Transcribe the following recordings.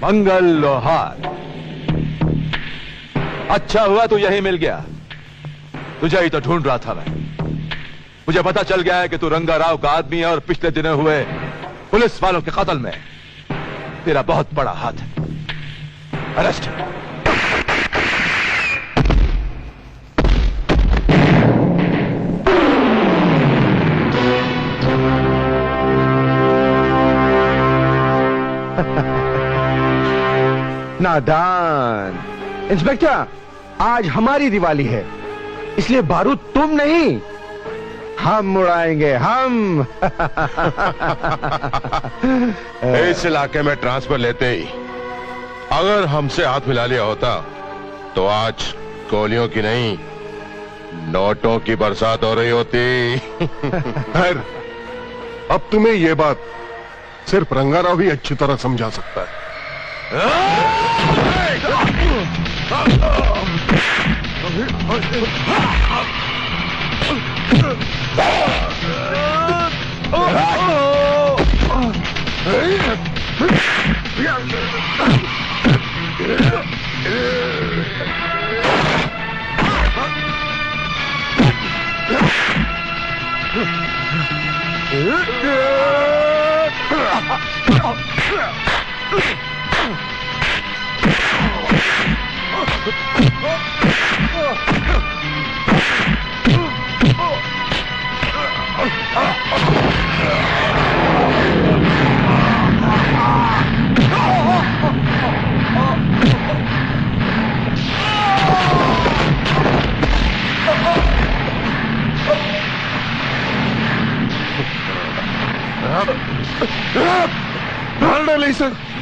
मंगल लोहार, अच्छा हुआ तू यही मिल गया। तुझे ही तो ढूंढ रहा था मैं। मुझे पता चल गया है कि तू रंगा राव का आदमी है और पिछले दिनों हुए पुलिस वालों के कत्ल में तेरा बहुत बड़ा हाथ है। अरेस्ट। नादान। इंस्पेक्टर, आज हमारी दिवाली है, इसलिए बारूद तुम नहीं हम उड़ाएंगे, हम। इस इलाके में ट्रांसफर लेते ही अगर हमसे हाथ मिला लिया होता तो आज गोलियों की नहीं नोटों की बरसात हो रही होती। खैर, अब तुम्हें यह बात सिर्फ रंगाराव ही अच्छी तरह समझा सकता है।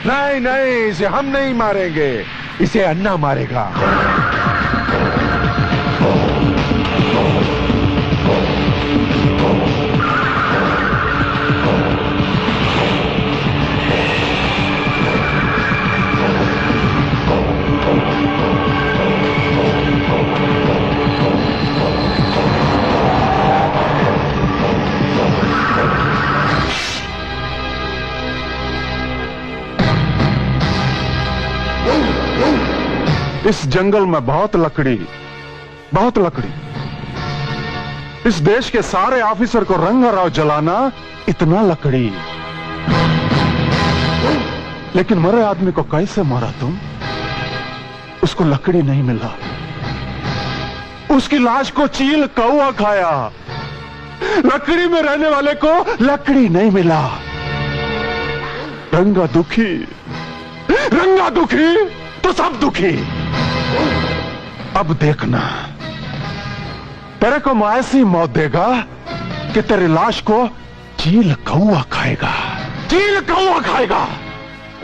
नहीं नहीं, इसे हम नहीं मारेंगे, इसे अन्ना मारेगा। इस जंगल में बहुत लकड़ी। इस देश के सारे ऑफिसर को रंगाराव जलाना, इतना लकड़ी। लेकिन मरे आदमी को कैसे मारा तुम? उसको लकड़ी नहीं मिला, उसकी लाश को चील कौवा खाया। लकड़ी में रहने वाले को लकड़ी नहीं मिला। रंगा दुखी तो सब दुखी। अब देखना, तेरे को मैं ऐसी मौत देगा कि तेरी लाश को चील कौवा खाएगा।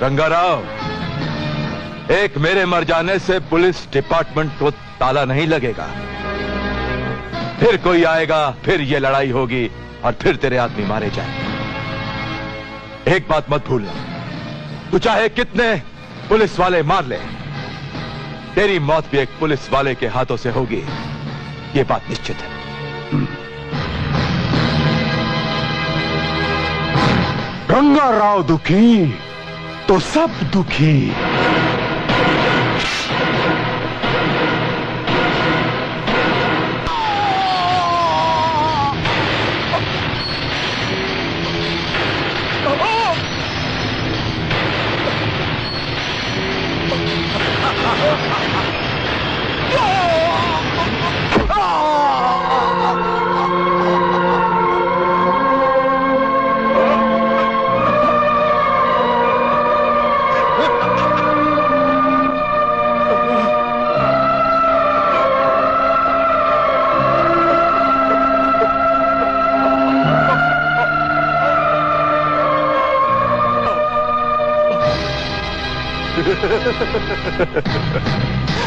रंगाराव, एक मेरे मर जाने से पुलिस डिपार्टमेंट को ताला नहीं लगेगा। फिर कोई आएगा, फिर ये लड़ाई होगी और फिर तेरे आदमी मारे जाएंगे। एक बात मत भूलना, तू चाहे कितने पुलिस वाले मार ले, तेरी मौत भी एक पुलिस वाले के हाथों से होगी, ये बात निश्चित है। रंगाराव दुखी तो सब दुखी।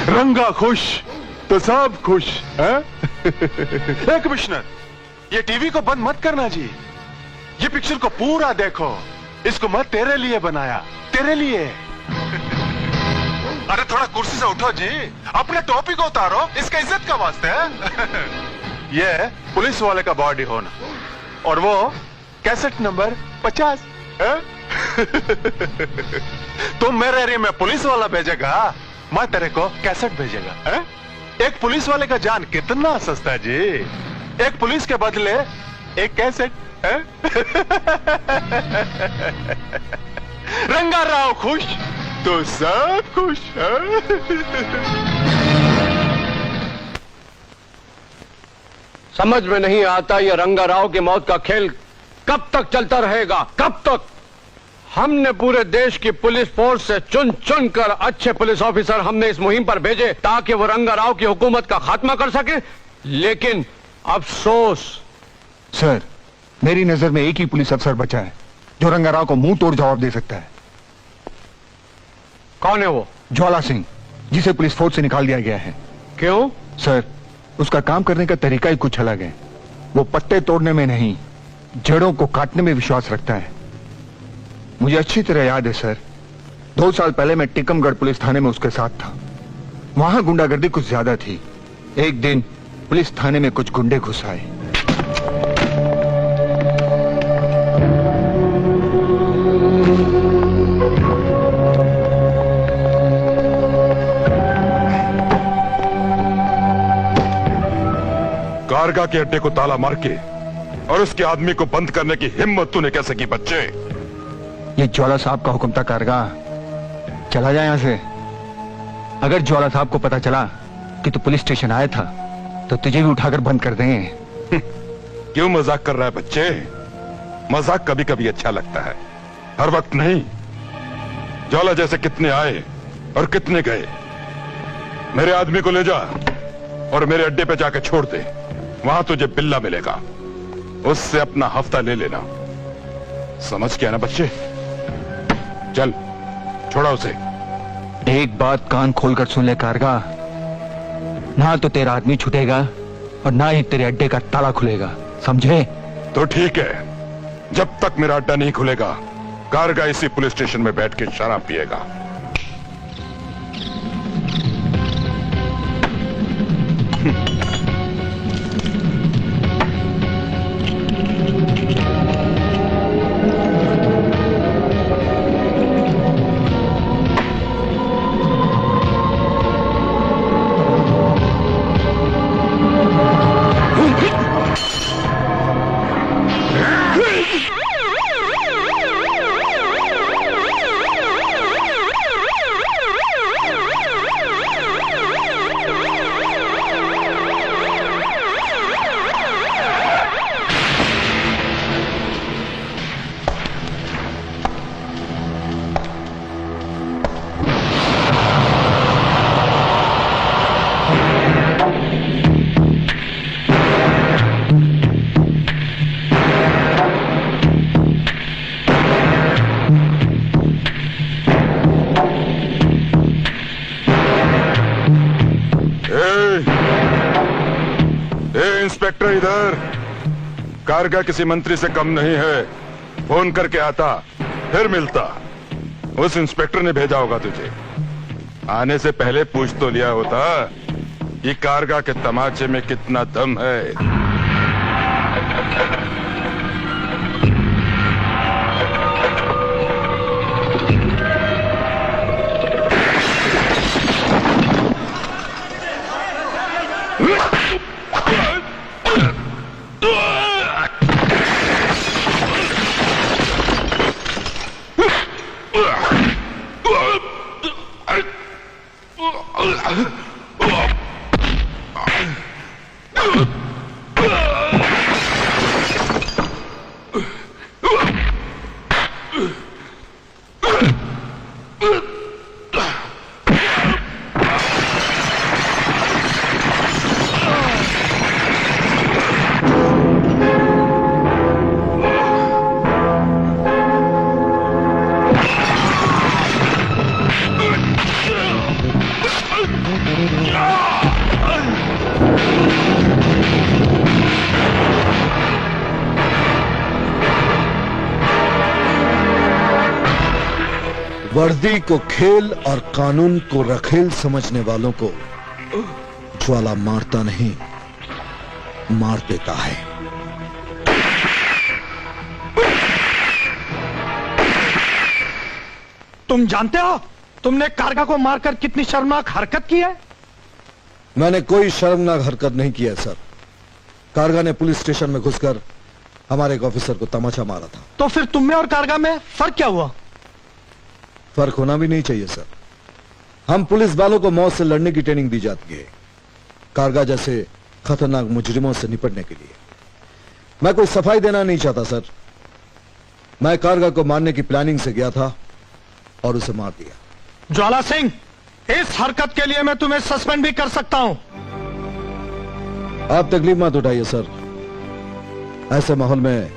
रंगा खुश तो सब खुश है। कमिश्नर, ये टीवी को बंद मत करना जी, ये पिक्चर को पूरा देखो। इसको मैं तेरे लिए बनाया, तेरे लिए। अरे थोड़ा कुर्सी से उठो जी, अपने टोपी को उतारो, इसका इज्जत का वास्ते है। ये पुलिस वाले का बॉडी होना और वो कैसेट नंबर 50 है। तुम मेरे एरिया में पुलिस वाला भेजेगा, मैं तेरे को कैसेट भेजेगा है? एक पुलिस वाले का जान कितना सस्ता है जी। एक पुलिस के बदले एक कैसेट है? रंगा राव खुश तो सब खुश है। समझ में नहीं आता ये रंगाराव की मौत का खेल कब तक चलता रहेगा, कब तक? हमने पूरे देश की पुलिस फोर्स से चुन चुन कर अच्छे पुलिस ऑफिसर हमने इस मुहिम पर भेजे ताकि वो रंगाराव की हुकूमत का खात्मा कर सके, लेकिन अफसोस। सर, मेरी नजर में एक ही पुलिस अफसर बचा है जो रंगाराव को मुंह तोड़ जवाब दे सकता है। कौन है वो? ज्वाला सिंह, जिसे पुलिस फोर्स से निकाल दिया गया है। क्यों? सर, उसका काम करने का तरीका ही कुछ अलग है। वो पत्ते तोड़ने में नहीं, जड़ों को काटने में विश्वास रखता है। मुझे अच्छी तरह याद है सर, 2 साल पहले मैं टिकमगढ़ पुलिस थाने में उसके साथ था। वहां गुंडागर्दी कुछ ज्यादा थी। एक दिन पुलिस थाने में कुछ गुंडे घुस आए। कारगा के अड्डे को ताला मार के और उसके आदमी को बंद करने की हिम्मत तूने कैसे की बच्चे? ये ज्वाला साहब का हुक्म था कारगा, चला जाए यहां से। अगर ज्वाला साहब को पता चला कि तू पुलिस स्टेशन आया था तो तुझे भी उठाकर बंद कर देंगे। क्यों मजाक कर रहा है बच्चे? मजाक कभी कभी अच्छा लगता है, हर वक्त नहीं। ज्वाला जैसे कितने आए और कितने गए। मेरे आदमी को ले जा और मेरे अड्डे पे जाकर छोड़ दे। वहां तुझे बिल्ला मिलेगा, उससे अपना हफ्ता ले लेना। समझ गया ना बच्चे? चल छोड़ा उसे। एक बात कान खोलकर सुन ले कारगा, ना तो तेरा आदमी छूटेगा और ना ही तेरे अड्डे का ताला खुलेगा, समझे? तो ठीक है, जब तक मेरा अड्डा नहीं खुलेगा कारगा इसी पुलिस स्टेशन में बैठ के शराब पिएगा। इंस्पेक्टर इधर। कारगा किसी मंत्री से कम नहीं है। फोन करके आता फिर मिलता। उस इंस्पेक्टर ने भेजा होगा तुझे। आने से पहले पूछ तो लिया होता कि कारगा के तमाचे में कितना दम है। वर्दी को खेल और कानून को रखेल समझने वालों को ज्वाला मारता नहीं, मार देता है। तुम जानते हो तुमने कारगा को मारकर कितनी शर्मनाक हरकत की है? मैंने कोई शर्मनाक हरकत नहीं किया है, सर। कारगा ने पुलिस स्टेशन में घुसकर हमारे एक ऑफिसर को तमाचा मारा था। तो फिर तुम में और कारगा में फर्क क्या हुआ? फर्क होना भी नहीं चाहिए, सर। हम पुलिस वालों को मौत से लड़ने की ट्रेनिंग दी जाती है, कारगा जैसे खतरनाक मुजरिमों से निपटने के लिए। मैं कोई सफाई देना नहीं चाहता, सर। मैं कारगा को मारने की प्लानिंग से गया था और उसे मार दिया। ज्वाला सिंह, इस हरकत के लिए मैं तुम्हें सस्पेंड भी कर सकता हूं। आप तकलीफ मत उठाइए, सर। ऐसे माहौल में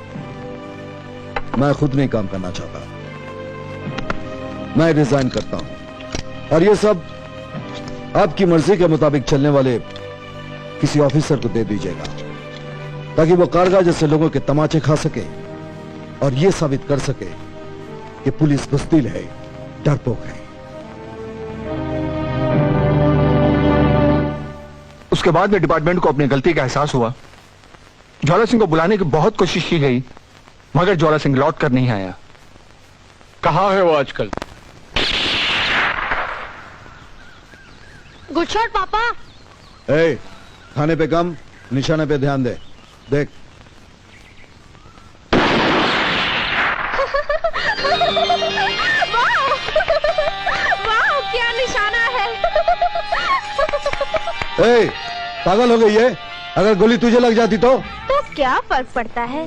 मैं खुद नहीं काम करना चाहता। मैं रिजाइन करता हूं और ये सब आपकी मर्जी के मुताबिक चलने वाले किसी ऑफिसर को दे दीजिएगा, ताकि वो कारगा जैसे लोगों के तमाचे खा सके और ये साबित कर सके कि पुलिस बुज़दिल है, डरपोक है। उसके बाद में डिपार्टमेंट को अपनी गलती का एहसास हुआ। ज्वाला सिंह को बुलाने की बहुत कोशिश की गई, मगर ज्वाला सिंह लौट कर नहीं आया। कहाँ है वो आजकल? गुड शॉट पापा। ए, खाने पे कम, निशाने पे ध्यान दे। देख, वाह, क्या निशाना है। ए, पागल हो गई है? अगर गोली तुझे लग जाती तो क्या फर्क पड़ता है?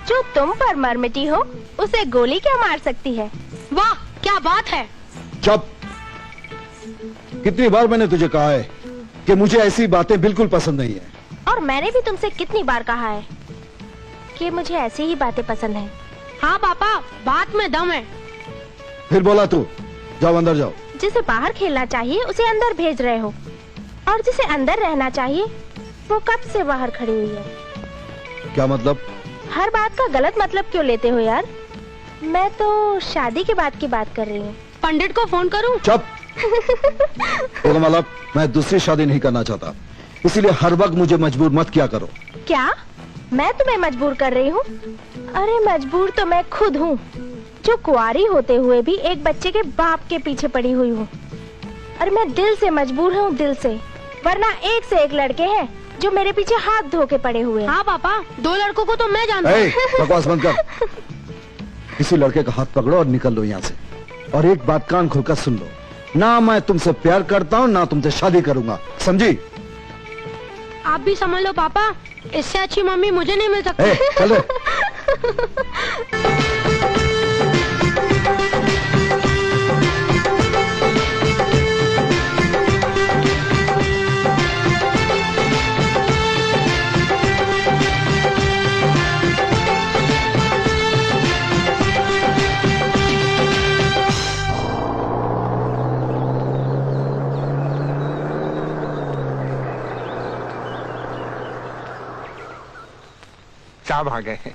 जो तुम पर मर मिटी हो उसे गोली क्या मार सकती है? वाह, क्या बात है। चुप। कितनी बार मैंने तुझे कहा है कि मुझे ऐसी बातें बिल्कुल पसंद नहीं है। और मैंने भी तुमसे कितनी बार कहा है कि मुझे ऐसी ही बातें पसंद है। हाँ पापा, बात में दम है। फिर बोला तू। जाओ अंदर जाओ। जिसे बाहर खेलना चाहिए उसे अंदर भेज रहे हो, और जिसे अंदर रहना चाहिए वो कब से बाहर खड़ी हुई है। क्या मतलब? हर बात का गलत मतलब क्यों लेते हो यार? मैं तो शादी के बाद की बात कर रही हूँ। पंडित को फोन करूँ? चुप। मतलब मैं दूसरी शादी नहीं करना चाहता, इसीलिए हर वक्त मुझे मजबूर मत किया करो। क्या मैं तुम्हें मजबूर कर रही हूँ? अरे मजबूर तो मैं खुद हूँ, जो कुंवारी होते हुए भी एक बच्चे के बाप के पीछे पड़ी हुई हूँ। अरे मैं दिल से मजबूर हूँ, दिल से। वरना एक से एक लड़के हैं जो मेरे पीछे हाथ धो के पड़े हुए हैं। हाँ पापा, 2 लड़कों को तो मैं जानता हूँ। बकवास बंद कर। किसी लड़के का हाथ पकड़ो और निकल लो यहाँ से। और एक बात कान खोलकर सुन लो, ना मैं तुमसे प्यार करता हूँ ना तुमसे शादी करूंगा, समझी? आप भी समझ लो पापा, इससे अच्छी मम्मी मुझे नहीं मिल सकती। चल रे। साहब आ गए।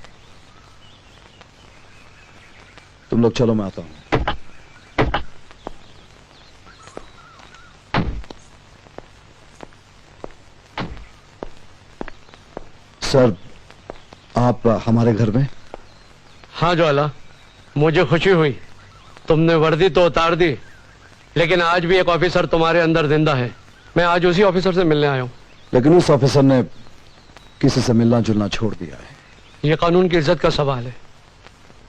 तुम लोग चलो, मैं आता हूँ। सर, आप हमारे घर में? हाँ ज्वाला, मुझे खुशी हुई। तुमने वर्दी तो उतार दी, लेकिन आज भी एक ऑफिसर तुम्हारे अंदर जिंदा है। मैं आज उसी ऑफिसर से मिलने आया हूँ। लेकिन उस ऑफिसर ने किसी से मिलना जुलना छोड़ दिया है। ये कानून की इज्जत का सवाल है,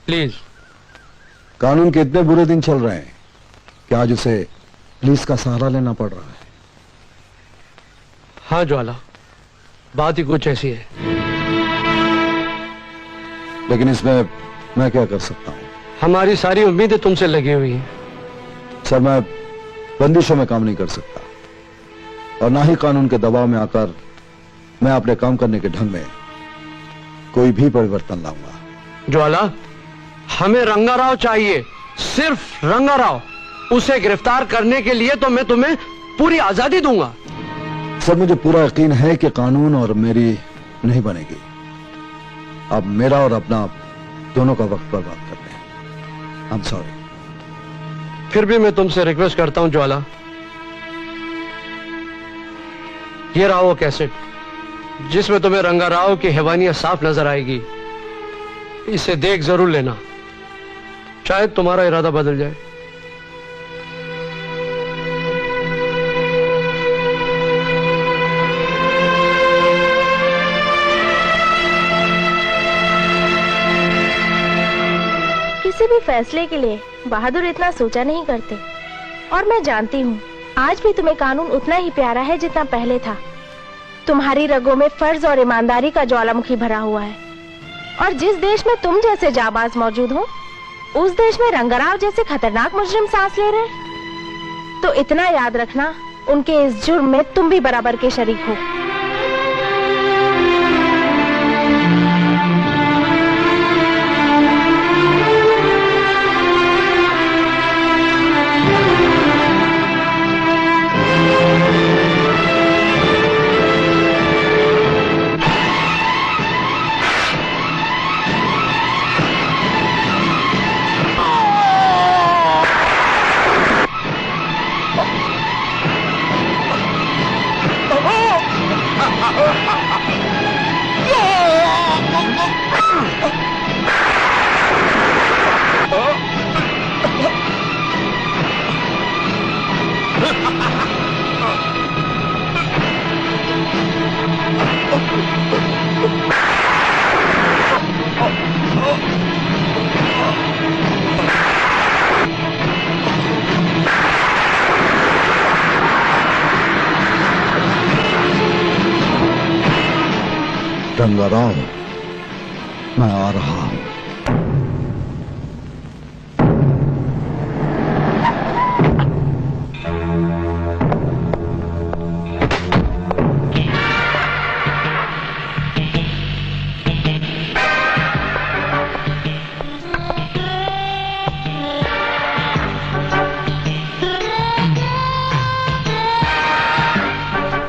प्लीज। कानून के इतने बुरे दिन चल रहे हैं कि आज उसे पुलिस का सहारा लेना पड़ रहा है। हाँ ज्वाला, बात ही कुछ ऐसी है। लेकिन इसमें मैं क्या कर सकता हूँ? हमारी सारी उम्मीदें तुमसे लगी हुई हैं। सर, मैं बंदिशों में काम नहीं कर सकता, और ना ही कानून के दबाव में आकर मैं अपने काम करने के ढंग में कोई भी परिवर्तन लाऊंगा। ज्वाला, हमें रंगाराव चाहिए, सिर्फ रंगाराव। उसे गिरफ्तार करने के लिए तो मैं तुम्हें पूरी आजादी दूंगा। सर, मुझे पूरा यकीन है कि कानून और मेरी नहीं बनेगी। अब मेरा और अपना दोनों का वक्त बर्बाद कर रहे हैं। I am sorry. फिर भी मैं तुमसे रिक्वेस्ट करता हूं ज्वाला, ये रहा वो कैसेट जिसमें तुम्हें रंगाराव की हैवानियत साफ नजर आएगी। इसे देख जरूर लेना, शायद तुम्हारा इरादा बदल जाए। फैसले के लिए बहादुर इतना सोचा नहीं करते। और मैं जानती हूँ आज भी तुम्हें कानून उतना ही प्यारा है जितना पहले था। तुम्हारी रगों में फर्ज और ईमानदारी का ज्वालामुखी भरा हुआ है। और जिस देश में तुम जैसे जाबाज मौजूद हो, उस देश में रंगाराव जैसे खतरनाक मुजरिम सांस ले रहे। तो इतना याद रखना, उनके इस जुर्म में तुम भी बराबर के शरीक हो। रंगाराव, मैं आ रहा हूं।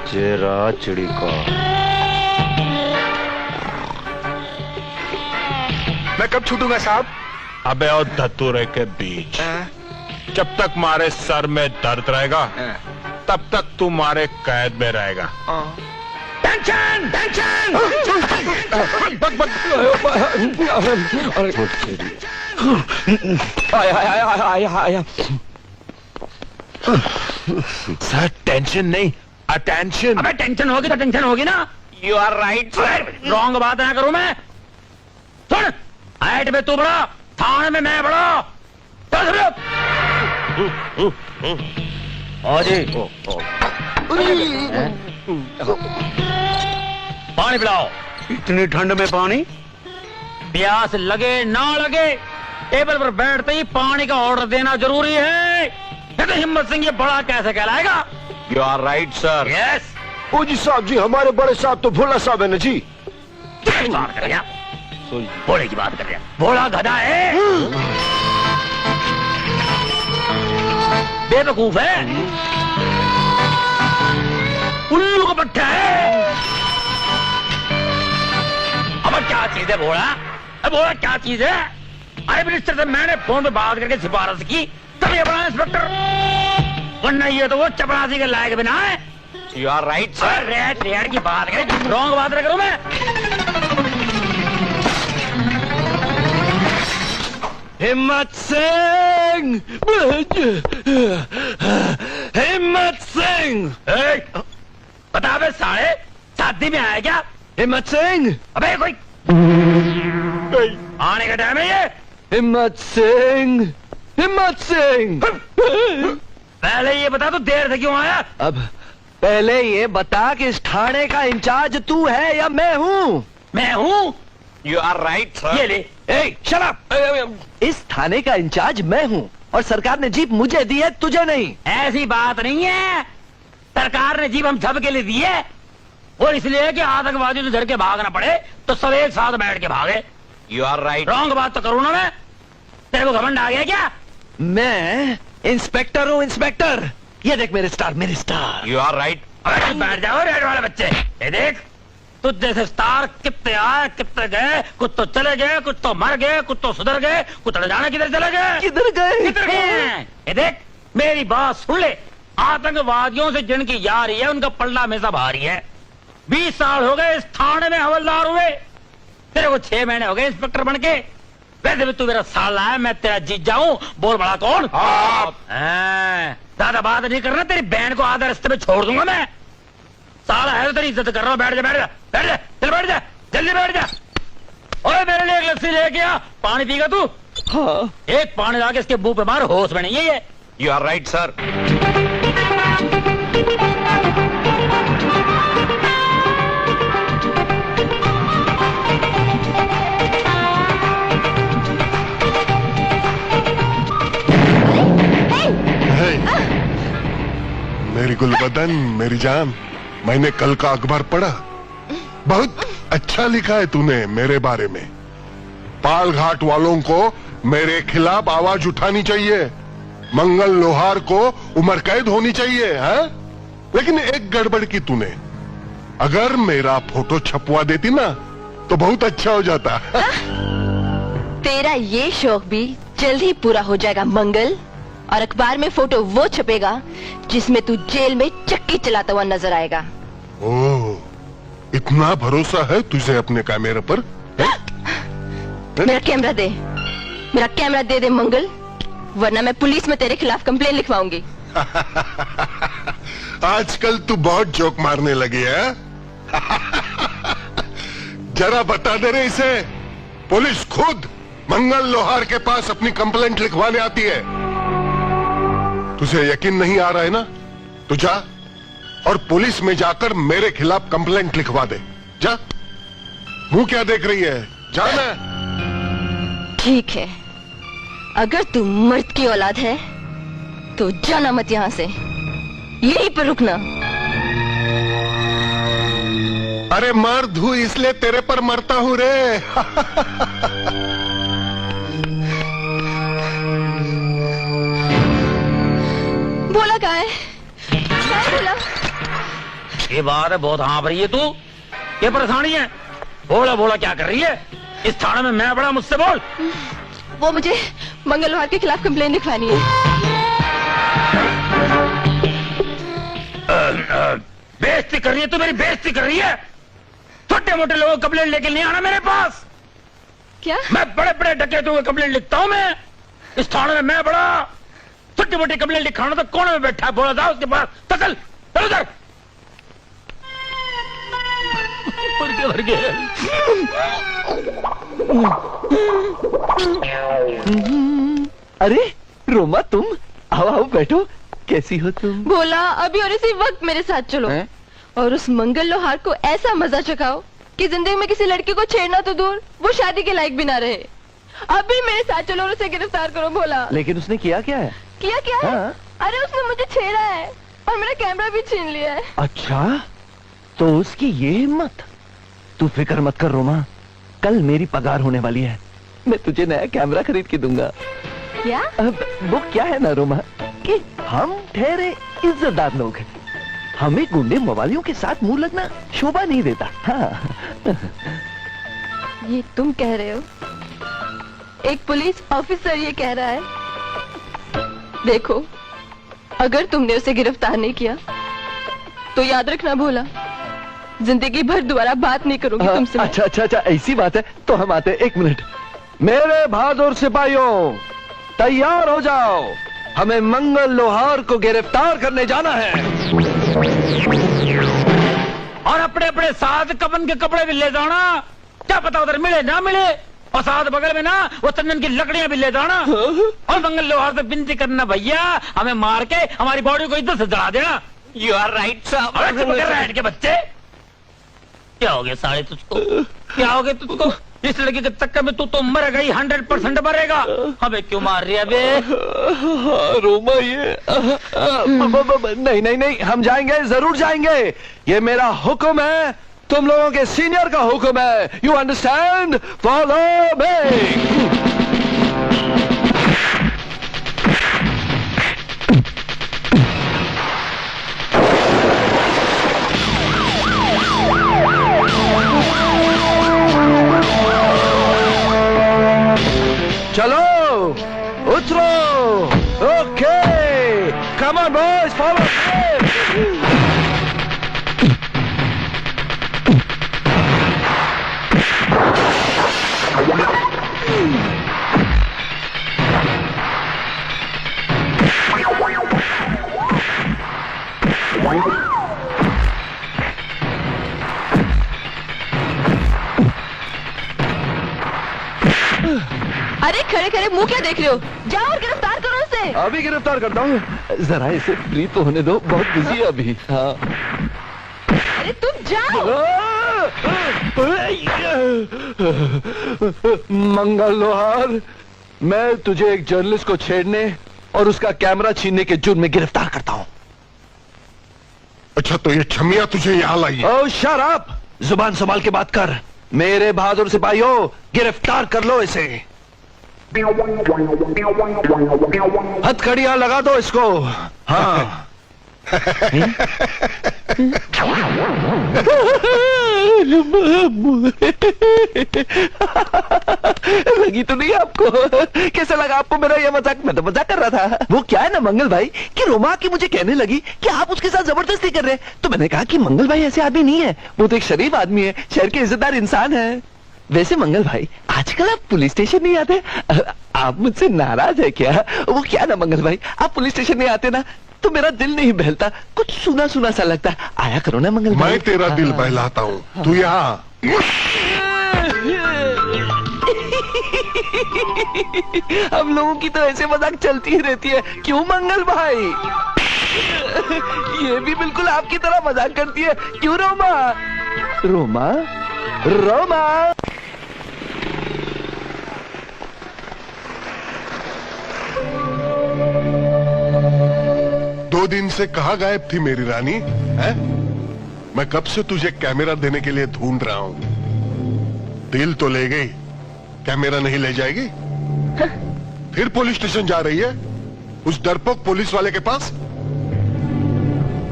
चेरा चिड़ी का मैं कब छूटूंगा साहब? अबे और धतूरे के बीच जब तक मारे सर में दर्द रहेगा तब तक तू मारे कैद में रहेगा। Tension tension. आया। सर टेंशन नहीं, अटेंशन। अबे टेंशन होगी तो टेंशन होगी ना। You are right sir, wrong बात ना करूं मैं। सुन, हाइट में तू बड़ा, थाने में मैं बड़ा। चल जी, पानी पिलाओ। इतनी ठंड में पानी? प्यास लगे ना लगे, टेबल पर बैठते ही पानी का ऑर्डर देना जरूरी है। नहीं तो हिम्मत सिंह ये बड़ा कैसे कहलाएगा? You are right sir. Yes. ओ जी साहब जी, हमारे बड़े साहब तो भोला साहब है ना जी। बात कर रहा, भोले की बात कर रहा। भोला गधा है, बेवकूफ है, उल्लू का पट्टा है। अब क्या चीज है भोला? अब भोला क्या चीज है? आई मिनिस्टर से मैंने फोन पे बात करके सिफारिश की तब ये बना इंस्पेक्टर, वरना ये तो वो चपरासी के लायक बिना है। You are right sir. Raid raid की बात करें, रॉन्ग बात ना करूं मैं। हिम्मत सिंह, हिम्मत सिंह। बता बे साले, शादी में आया क्या? हिम्मत सिंह। अबे कोई आने का टाइम है ये। हिम्मत सिंह, हिम्मत सिंह। पहले ये बता तू देर से क्यों आया? अब पहले ये बता कि इस थाने का इंचार्ज तू है या मैं हूँ? मैं हूँ। You are right sir. ये ले। ए, शट अप। इस थाने का इंचार्ज मैं हूँ और सरकार ने जीप मुझे दी है, तुझे नहीं। ऐसी बात नहीं है, सरकार ने जीप हम सब के लिए दी है, और इसलिए कि आतंकवादियों से डर के भागना पड़े तो सब एक साथ बैठ के भागे। You are right. रॉन्ग बात तो करूँ ना मैं? तेरे को घमंड आ गया क्या? मैं इंस्पेक्टर हूँ, इंस्पेक्टर। ये देख मेरे स्टार, मेरे स्टार। You are right. अबे चुप बैठ जाओ रेड वाले बच्चे। ये देख, तुझ जैसे स्टार कितने आए कितने गए, कुछ तो चले गए, कुछ तो मर गए, कुछ तो सुधर गए, कुछ तो जाने किधर चले गए। किधर गए? किधर गए? ये देख, मेरी बात सुन ले। आतंकवादियों से जिनकी यारी है उनका पल्ला हमेशा भारी है। 20 साल हो गए इस थाने में हवलदार हुए, तेरे को 6 महीने हो गए इंस्पेक्टर बन के। वैसे भी तू मेरा साला है, मैं तेरा जीजा हूं। बोल बड़ा कौन? आप। ज्यादा बात नहीं करना, तेरी बहन को आधा रास्ते में छोड़ दूंगा मैं। साला है तो तेरी इज्जत कर रहा हूं। बैठ जा, बैठ जा, बैठ जा, चल बैठ जा, जल्दी बैठ जा। ओए मेरे लिए एक लस्सी लेके आ। पानी पीगा तू? हाँ। एक पानी लाके इसके मुंह पे मार, होश में नहीं है ये। You are right sir. मेरी गुलबदन, मेरी जान, मैंने कल का अखबार पढ़ा। बहुत अच्छा लिखा है तूने मेरे बारे में। पाल घाट वालों को मेरे खिलाफ आवाज उठानी चाहिए, मंगल लोहार को उम्र कैद होनी चाहिए, है? लेकिन एक गड़बड़ की तूने। अगर मेरा फोटो छपवा देती ना तो बहुत अच्छा हो जाता। तेरा ये शौक भी जल्द ही पूरा हो जाएगा मंगल, और अखबार में फोटो वो छपेगा जिसमें तू जेल में चक्की चलाता हुआ नजर आएगा। ओह, इतना भरोसा है तुझे अपने कैमरे पर? मेरा कैमरा दे, मेरा कैमरा दे दे मंगल, वरना मैं पुलिस में तेरे खिलाफ कंप्लेन लिखवाऊंगी। आजकल तू बहुत जोक मारने लगी है। जरा बता दे रे इसे, पुलिस खुद मंगल लोहार के पास अपनी कंप्लेंट लिखवाने आती है। तुझे यकीन नहीं आ रहा है ना? तो जा और पुलिस में जाकर मेरे खिलाफ कंप्लेंट लिखवा दे। जा, मुंह क्या देख रही है, जा ना। ठीक है, अगर तू मर्द की औलाद है तो जाना मत यहाँ से, यहीं पर रुकना। अरे मर्द हूं इसलिए तेरे पर मरता हूं रे। बोला कहाँ है? क्या बोला? ये बात है, बहुत हाँफ रही है तू। ये परेशानी है। बोला बोला क्या कर रही है? इस थाने में मैं बड़ा, मुझसे बोल। वो मुझे मंगल लोहार के खिलाफ कंप्लेन लिखवानी है। बेइज्जती कर रही है तू, मेरी बेइज्जती कर रही है। छोटे मोटे लोगों को कंप्लेंट लेके नहीं आना मेरे पास। क्या? मैं बड़े बड़े डकैतों को कंप्लेंट लिखता हूँ। मैं इस थाने में मैं बड़ा, छोटी मोटी कंप्लेंट लिखाना तो कोने में बैठा है, बोला था उसके पास। चल चल उधर। भर गया। अरे रोमा, तुम आओ आओ बैठो। कैसी हो तुम? बोला अभी और इसी वक्त मेरे साथ चलो और उस मंगल लोहार को ऐसा मजा चखाओ कि जिंदगी में किसी लड़की को छेड़ना तो दूर, वो शादी के लायक भी ना रहे। अभी मेरे साथ चलो और उसे गिरफ्तार करो। बोला लेकिन उसने किया क्या है? किया क्या है? हाँ। अरे उसने मुझे छेड़ा है और मेरा कैमरा भी छीन लिया है। अच्छा, तो उसकी ये हिम्मत। तू फिक्र मत कर रोमा, कल मेरी पगार होने वाली है, मैं तुझे नया कैमरा खरीद के दूंगा। क्या? अब वो क्या है ना रोमा कि हम ठहरे इज्जतदार लोग हैं, हमें गुंडे मवालियों के साथ मुंह लगना शोभा नहीं देता। हाँ। ये तुम कह रहे हो? एक पुलिस ऑफिसर ये कह रहा है? देखो, अगर तुमने उसे गिरफ्तार नहीं किया तो याद रखना भोला, जिंदगी भर दोबारा बात नहीं करूंगी तुमसे। अच्छा अच्छा अच्छा, ऐसी बात है तो हम आते हैं। 1 मिनट। मेरे बहादुर सिपाहियों, तैयार हो जाओ, हमें मंगल लोहार को गिरफ्तार करने जाना है। और अपने अपने साथ कफन के कपड़े भी ले जाना, क्या पता उधर मिले ना मिले। और साथ बगल में ना वो चंदन की लकड़ियां भी ले जाना। और मंगल लोहार से विनती करना, भैया हमें मार के हमारी बॉडी को इधर से जला देना। यू आर राइट साहब। राइट के बच्चे, क्या हो गया साले तुझको? क्या हो गया तुझको? इस लड़की के चक्कर में तू तो मर गई, 100% मरेगा। हमें क्यों मार रही है बे? रोमा ये नहीं नहीं नहीं, हम जाएंगे, जरूर जाएंगे। ये मेरा हुक्म है, तुम लोगों के सीनियर का हुक्म है। You understand? Follow me. चलो उतरो। Okay, come on boys, follow. अरे खड़े खड़े मुंह क्या देख रहे हो? जाओ और गिरफ्तार करो उसे। अभी गिरफ्तार करता हूँ, जरा इसे फ्री तो होने दो, बहुत बिजी है अभी। हाँ। अरे तुम जाओ। मंगल लोहार, मैं तुझे एक जर्नलिस्ट को छेड़ने और उसका कैमरा छीनने के जुर्म में गिरफ्तार करता हूँ। अच्छा, तो ये छमिया तुझे यहाँ लाई है? ओ शट अप, जुबान संभाल के बात कर। मेरे बहादुर सिपाहियों, गिरफ्तार कर लो इसे। हथकड़ियां लगा दो इसको। हाँ। लगी तो नहीं आपको? कैसा लगा आपको मेरा ये मजाक? मैं तो मजाक कर रहा था। वो क्या है ना मंगल भाई, कि रोमा की मुझे कहने लगी कि आप उसके साथ जबरदस्ती कर रहे हैं, तो मैंने कहा कि मंगल भाई ऐसे आदमी नहीं है, वो तो एक शरीफ आदमी है, शहर के इज्जतदार इंसान है। वैसे मंगल भाई, आजकल आप पुलिस स्टेशन नहीं आते, आप मुझसे नाराज है क्या? वो क्या ना मंगल भाई, आप पुलिस स्टेशन नहीं आते ना तो मेरा दिल नहीं बहलता, कुछ सुना सुना सा लगता। आया करो ना मंगल भाई। मैं तेरा दिल बहलाता हूँ, तू यहाँ। हम लोगों की तो ऐसे मजाक चलती ही रहती है, क्यों मंगल भाई? ये भी बिल्कुल आपकी तरह मजाक करती है, क्यों रोमा? रोमा, रोमा। 2 दिन से कहाँ गायब थी मेरी रानी? है? मैं कब से तुझे कैमरा देने के लिए ढूंढ रहा हूँ। दिल तो ले गई, कैमरा नहीं ले जाएगी? फिर पुलिस स्टेशन जा रही है, उस डरपोक पुलिस वाले के पास।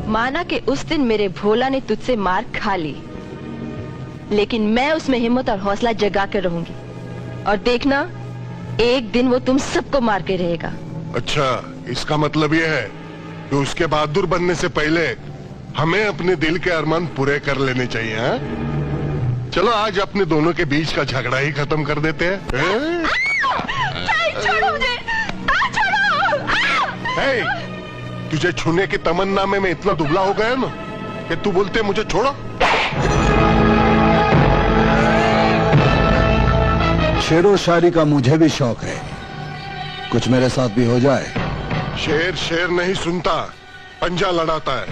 माना कि उस दिन मेरे भोला ने तुझसे मार खा ली, लेकिन मैं उसमें हिम्मत और हौसला जगा कर रहूंगी, और देखना एक दिन वो तुम सबको मार के रहेगा। अच्छा, इसका मतलब ये है कि उसके बहादुर बनने से पहले हमें अपने दिल के अरमान पूरे कर लेने चाहिए। हाँ? चलो आज अपने दोनों के बीच का झगड़ा ही खत्म कर देते हैं। छोड़ो मुझे, छोड़ो। तुझे छूने की तमन्ना में मैं इतना दुबला हो गया ना कि तू बोलते मुझे छोड़ो। शेरो शायरी का मुझे भी शौक है, कुछ मेरे साथ भी हो जाए। शेर शेर नहीं सुनता, पंजा लड़ाता है।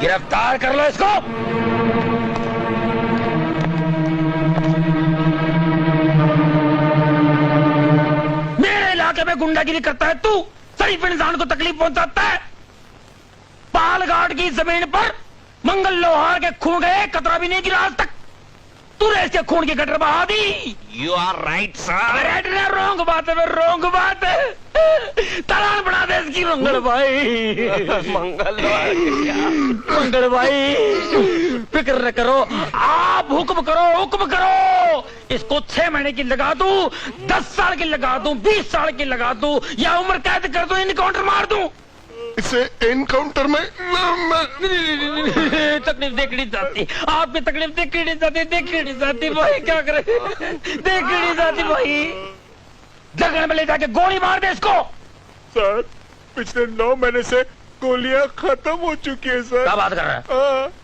गिरफ्तार कर लो इसको। मेरे इलाके में गुंडागिरी करता है तू, शरीफ इंसान को तकलीफ पहुंचाता है। पालघाट की जमीन पर मंगल लोहार के खून का एक कतरा भी नहीं गिरा आज तक। तूने इसके खून की गटर बहा दी। You are right sir. Right ना, रॉन्ग बात है, रॉन्ग बात है। तलान बना दे इसकी मंगल भाई। मंगल भाई फिक्र न करो, आप हुक्म करो, हुक्म करो। इसको 6 महीने की लगा दूं, 10 साल की लगा दूं, 20 साल की लगा दूं, या उम्र कैद कर दूं, इनकाउंटर मार दूं। इसे एनकाउंटर में तकलीफ देखनी चाहती, आपकी तकलीफ देखनी नहीं चाहती भाई, क्या करे, देखनी नहीं चाहती भाई। जगह में ले जाके गोली मार दे इसको। सर पिछले 9 महीने से गोलियां खत्म हो चुकी है सर। क्या बात कर रहा है?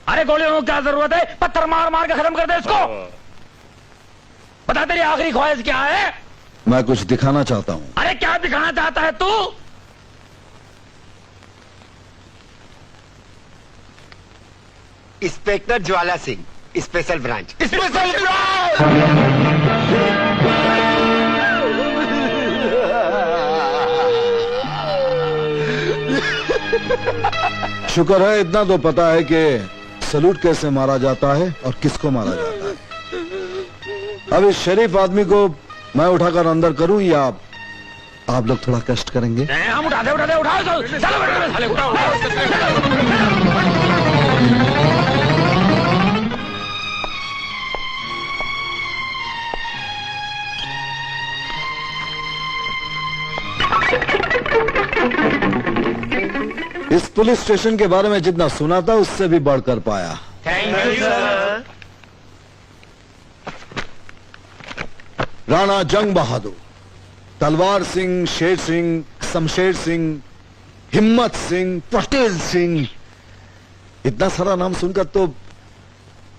अरे गोलियों को क्या जरूरत है, पत्थर मार मार के खत्म कर दे इसको। बता तेरी आखिरी ख्वाहिश क्या है? मैं कुछ दिखाना चाहता हूँ। अरे क्या दिखाना चाहता है तू? Inspector Jwala Singh, special branch. Special branch. शुक्र है इतना तो पता है कि सलूट कैसे मारा जाता है और किसको मारा जाता है। अब इस शरीफ आदमी को मैं उठाकर अंदर करूं या आप लोग थोड़ा कष्ट करेंगे? हम उठाओ चलो बेटे, साले उठाओ। इस पुलिस स्टेशन के बारे में जितना सुना था उससे भी बढ़कर पाया। Thank you sir. राणा जंग बहादुर, तलवार सिंह, शेर सिंह, शमशेर सिंह, हिम्मत सिंह, पटेल सिंह, इतना सारा नाम सुनकर तो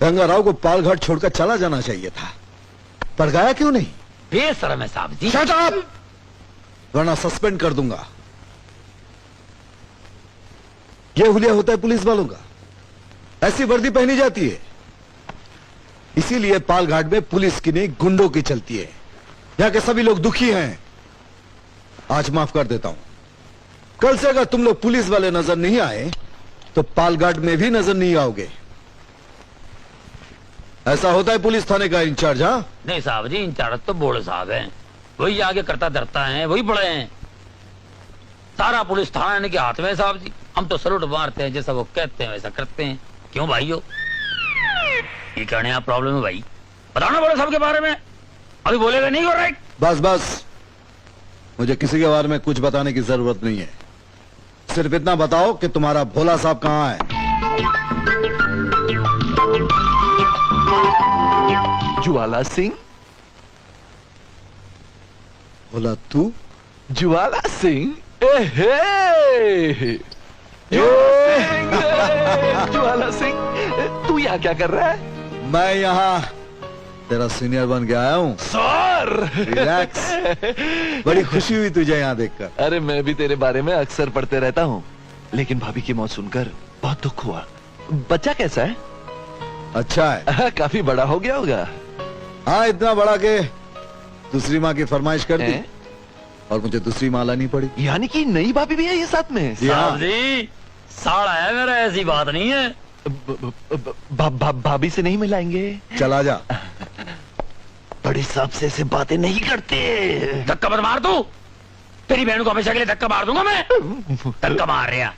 रंगाराव को पालघाट छोड़कर चला जाना चाहिए था, पर गया क्यों नहीं? बेशरम है साहब जी। शट अप, वरना सस्पेंड कर दूंगा। यह हुलिया होता है पुलिस वालों का, ऐसी वर्दी पहनी जाती है। इसीलिए पालघाट में पुलिस की नहीं गुंडों की चलती है। यहां के सभी लोग दुखी हैं, आज माफ कर देता हूं। कल से अगर तुम लोग पुलिस वाले नजर नहीं आए तो पालघाट में भी नजर नहीं आओगे। ऐसा होता है पुलिस थाने का इंचार्ज? हाँ नहीं साहब जी, इंचार्ज तो बोले साहब हैं, वही आगे करता धरता है, वही बड़े हैं। सारा पुलिस थाना इनके हाथ में साहब जी। हम तो सलूट मारते हैं, जैसा वो कहते हैं वैसा करते हैं। क्यों भाई हो, ये कहने आप प्रॉब्लम है भाई? बताना बोले सबके बारे में, अभी बोलेगा नहीं हो राइट? बस बस, मुझे किसी के बारे में कुछ बताने की जरूरत नहीं है। सिर्फ इतना बताओ कि तुम्हारा भोला साहब कहाँ है? ज्वाला सिंह। भोला तू? ज्वाला सिंह? ज्वाला सिंह, तू यहाँ क्या कर रहा है? मैं यहाँ तेरा सीनियर बन के आया हूँ। सर रिलैक्स, बड़ी खुशी हुई तुझे यहाँ देखकर। अरे मैं भी तेरे बारे में अक्सर पढ़ते रहता हूँ, लेकिन भाभी की मौत सुनकर बहुत दुख हुआ। बच्चा कैसा है? अच्छा है। काफी बड़ा हो गया होगा। हाँ, इतना बड़ा के दूसरी माँ की फरमाइश कर दी और मुझे दूसरी माँ लानी पड़ी। यानी कि नई भाभी भी है ये साथ में? साहब जी, साड़ा है मेरा, ऐसी बात नहीं है। भाभी से नहीं मिलाएंगे? चला जा। बड़े साहब से ऐसे बातें नहीं करते। धक्का मत मार तू, तेरी बहन को हमेशा के लिए धक्का मार दूंगा मैं। धक्का मार रहा।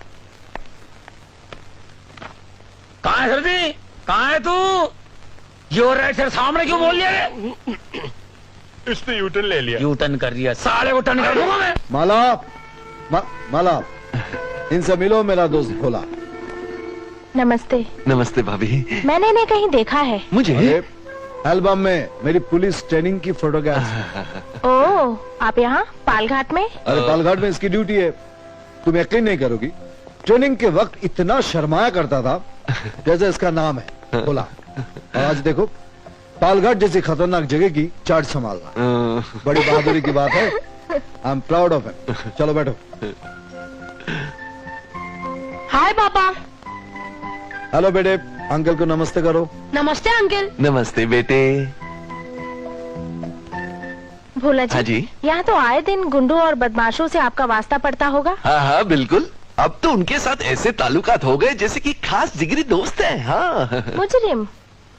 कहाँ है सर जी, कहाँ है तू? योर राइट सर, सामने क्यों बोल लिया? इसने यूटर्न ले लिया। यूटर्न कर दिया, साले को टर्न कर दूंगा मैं। माला, इनसे मिलो, मेरा दोस्त भोला। नमस्ते। नमस्ते भाभी। मैंने इन्हें कहीं देखा है। मुझे एल्बम में मेरी पुलिस ट्रेनिंग की फोटोग्राफ। ओह, आप यहाँ पालघाट में? अरे पालघाट में इसकी ड्यूटी है, तुम यकीन नहीं करोगी। ट्रेनिंग के वक्त इतना शर्माया करता था जैसे इसका नाम है भोला। और आज देखो, पालघाट जैसी खतरनाक जगह की चार्ज संभालना बड़ी बहादुरी की बात है। I am proud of it. चलो बैठो। हाय पापा। हेलो बेटे, अंकल को नमस्ते करो। नमस्ते अंकल। नमस्ते बेटे। भोला जी, हाँ जी। यहाँ तो आए दिन गुंडों और बदमाशों से आपका वास्ता पड़ता होगा। हाँ हाँ बिल्कुल, अब तो उनके साथ ऐसे ताल्लुकात हो गए जैसे कि खास जिगरी दोस्त हैं। हाँ। मुजरिम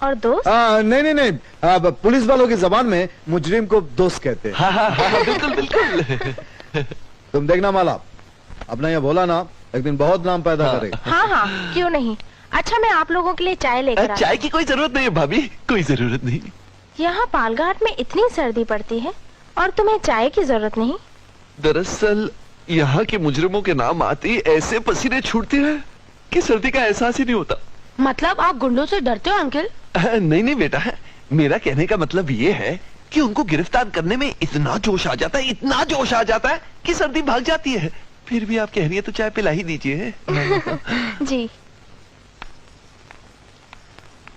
और दोस्त? नहीं, अब पुलिस वालों की जबान में मुजरिम को दोस्त कहते हैं। हाँ, बिल्कुल बिल्कुल। तुम देखना माला, अपना ये भोला ना एक दिन बहुत नाम पैदा करेगा। हाँ, क्यों नहीं। अच्छा, मैं आप लोगों के लिए चाय लेकर चाय की कोई जरूरत नहीं है भाभी, कोई जरूरत नहीं। यहाँ पालघाट में इतनी सर्दी पड़ती है और तुम्हें चाय की जरूरत नहीं? दरअसल यहाँ के मुजरिमों के नाम आते ही ऐसे पसीने छूटते हैं कि सर्दी का एहसास ही नहीं होता। मतलब आप गुंडों से डरते हो अंकल? नहीं नहीं बेटा, मेरा कहने का मतलब ये है कि उनको गिरफ्तार करने में इतना जोश आ जाता है, इतना जोश आ जाता है कि सर्दी भाग जाती है। फिर भी आप कह रही है तो चाय पिला ही दीजिए। जी।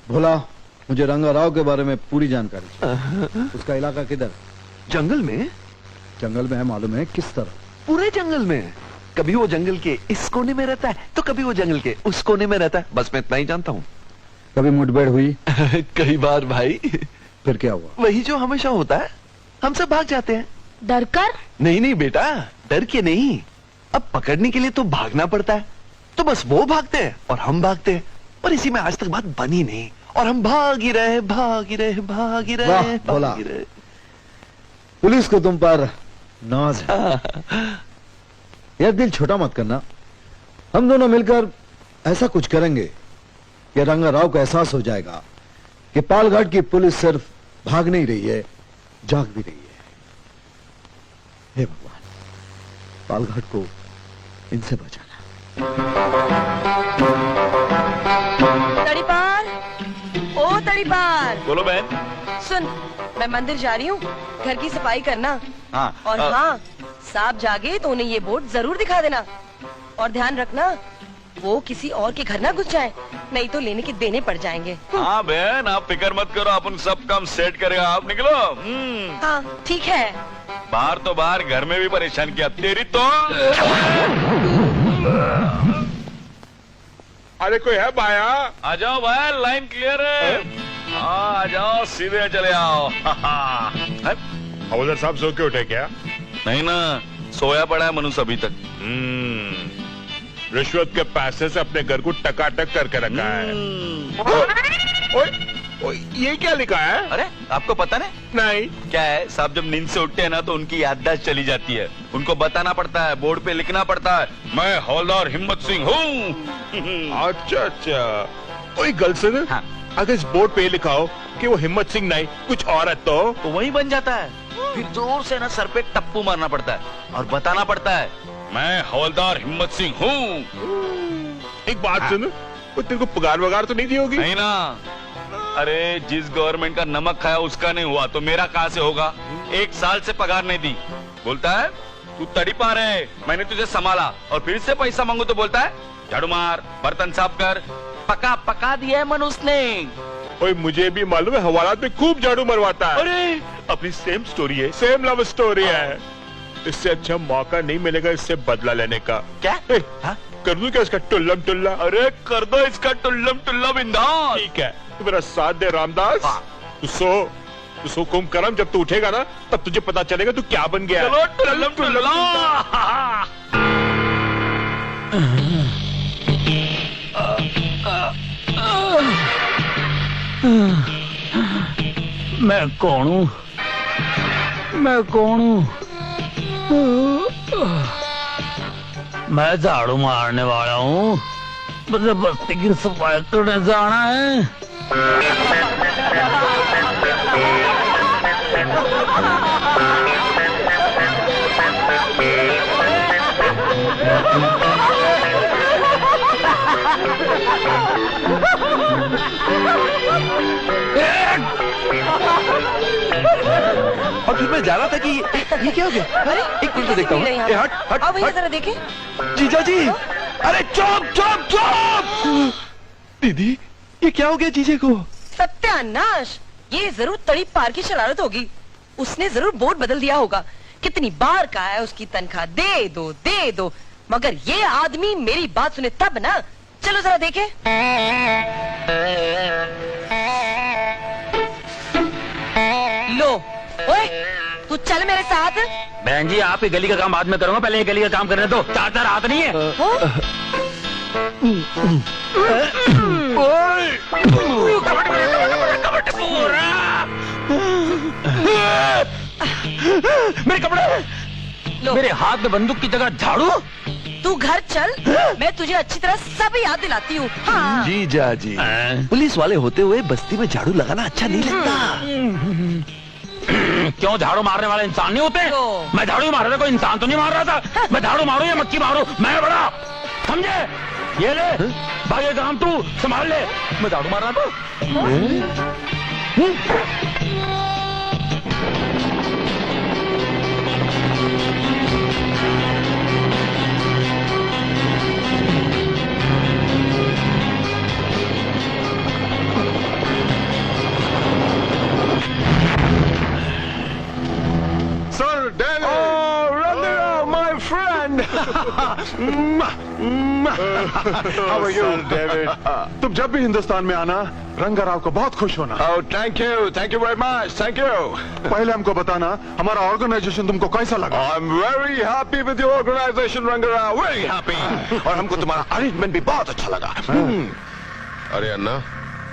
भोला, मुझे रंगा राव के बारे में पूरी जानकारी चाहिए। उसका इलाका किधर? जंगल में। जंगल में है, मालूम है किस तरह? पूरे जंगल में। कभी वो जंगल के इस कोने में रहता है तो कभी वो जंगल के उस कोने में रहता है। बस मैं इतना ही जानता हूँ। कभी मुठभेड़ हुई? कई बार भाई। फिर क्या हुआ? वही जो हमेशा होता है, हम सब भाग जाते हैं। डर कर? नहीं नहीं बेटा, डर के नहीं, अब पकड़ने के लिए तो भागना पड़ता है। तो बस वो भागते हैं और हम भागते हैं, और इसी में आज तक बात बनी नहीं, और हम भाग ही रहे, भाग ही रहे, भाग ही रहे, वाह, भोला। भाग ही रहे। पुलिस को तुम पर नाज है। यार दिल छोटा मत करना, हम दोनों मिलकर ऐसा कुछ करेंगे कि रंगा राव को एहसास हो जाएगा कि पालघाट की पुलिस सिर्फ भाग नहीं रही है, जाग भी रही है। हे भगवान, पालघाट को इनसे बचाना। तड़ीपार, ओ तड़ीपार। बोलो बहन। सुन, मैं मंदिर जा रही हूँ, घर की सफाई करना। हाँ। और हाँ, सांप जागे तो उन्हें ये बोर्ड जरूर दिखा देना, और ध्यान रखना वो किसी और के घर ना घुस जाए, नहीं तो लेने के देने पड़ जाएंगे। हाँ बहन, आप फिक्र मत करो, अपन सब काम सेट करेगा। आप निकलो। हाँ ठीक है। बाहर तो बाहर, घर में भी परेशान किया तेरी तो। अरे कोई है बाया? आ जाओ भाई, लाइन क्लियर है। हाँ आ जाओ, सीधे चले आओ। हवलदार साहब सो के उठे क्या? नहीं ना, सोया पड़ा है मनुष्य अभी तक। रिश्वत के पैसे से अपने घर को टकाटक करके रखा है। ओए, ओए, ये क्या लिखा है? अरे आपको पता नहीं। क्या है साहब, जब नींद से उठते हैं ना तो उनकी याददाश्त चली जाती है, उनको बताना पड़ता है, बोर्ड पे लिखना पड़ता है, मैं हवलदार हिम्मत सिंह हूँ। अच्छा अच्छा। ओए गर्लसन, हाँ। अगर इस बोर्ड पे लिखा हो कि वो हिम्मत सिंह नहीं कुछ औरत तो वही बन जाता है। फिर जोर से ना सर पे टप्पू मारना पड़ता है और बताना पड़ता है, मैं हवलदार हिम्मत सिंह हूँ। एक बात सुन, वो तेरे को पगार वगार तो नहीं दी होगी? नहीं ना। अरे जिस गवर्नमेंट का नमक खाया उसका नहीं हुआ तो मेरा कहाँ से होगा? 1 साल से पगार नहीं दी। बोलता है तू तड़ीपार है, मैंने तुझे संभाला, और फिर से पैसा मांगू तो बोलता है झाड़ू मार, बर्तन साफ कर। पका दिया है मनुष्य ने। ओए मुझे भी मालूम है, हवालात में खूब झाड़ू मरवाता है। अरे अपनी सेम स्टोरी है, सेम लव स्टोरी है। इससे अच्छा मौका नहीं मिलेगा इससे बदला लेने का। क्या? हाँ? कर दूं क्या इसका टुल्लम टुल्ला? अरे कर दो इसका टुल्लम टुल्ला बिंदास। ठीक है, तू मेरा साथ दे रामदास। हाँ। तू सो कुम करम, जब तू उठेगा ना तब तुझे पता चलेगा तू क्या बन गया। चलो टुल्लम टुल्ला। मैं कौन हूँ? मैं कौन हूँ? मैं झाड़ू मारने वाला हूँ, मुझे बस्ती की सफाई करने जाना है। और फिर मैं जा रहा था कि ये क्या हो गया? अरे एक मिनट देखता हूँ। ए, हट हट अब हट। जरा देखे। जीजा जी, अरे चुप चुप चुप। दीदी, ये क्या हो गया जीजे को? सत्यानाश, ये जरूर तड़ीपार की शरारत होगी। उसने जरूर बोर्ड बदल दिया होगा। कितनी बार कहा है उसकी तनख्वाह दे दो, मगर ये आदमी मेरी बात सुने तब ना। चलो जरा देखे। लो, ओए, तू चल मेरे साथ। बहन जी, आप ही गली का काम बाद में करूंगा, पहले ये गली का काम करने दो। 4 हाथ नहीं है। मेरे कपड़े, लो। मेरे हाथ में बंदूक की जगह झाड़ू। तू घर चल, मैं तुझे अच्छी तरह सब याद दिलाती हूँ। हाँ। जीजा जी, पुलिस वाले होते हुए बस्ती में झाड़ू लगाना अच्छा नहीं लगता। क्यों झाड़ू मारने वाले इंसान नहीं होते? मैं झाड़ू मार रहा था, कोई इंसान तो नहीं मार रहा था। मैं झाड़ू मारू या मक्खी मारू, मैं बड़ा, समझे? ये ले भाई, काम तू संभाल ले। मैं झाड़ू मार रहा था। Sir David, my friend, how are you? David, तुम जब भी हिंदुस्तान में आना, रंगाराव को बहुत खुश होना। Oh, thank you very much, thank you. पहले हमको बताना हमारा ऑर्गेनाइजेशन तुमको कैसा लगा। I'm very happy with your organization, Rangarao, very happy. और हमको तुम्हारा अरेंजमेंट भी बहुत अच्छा लगा। अरे अन्ना,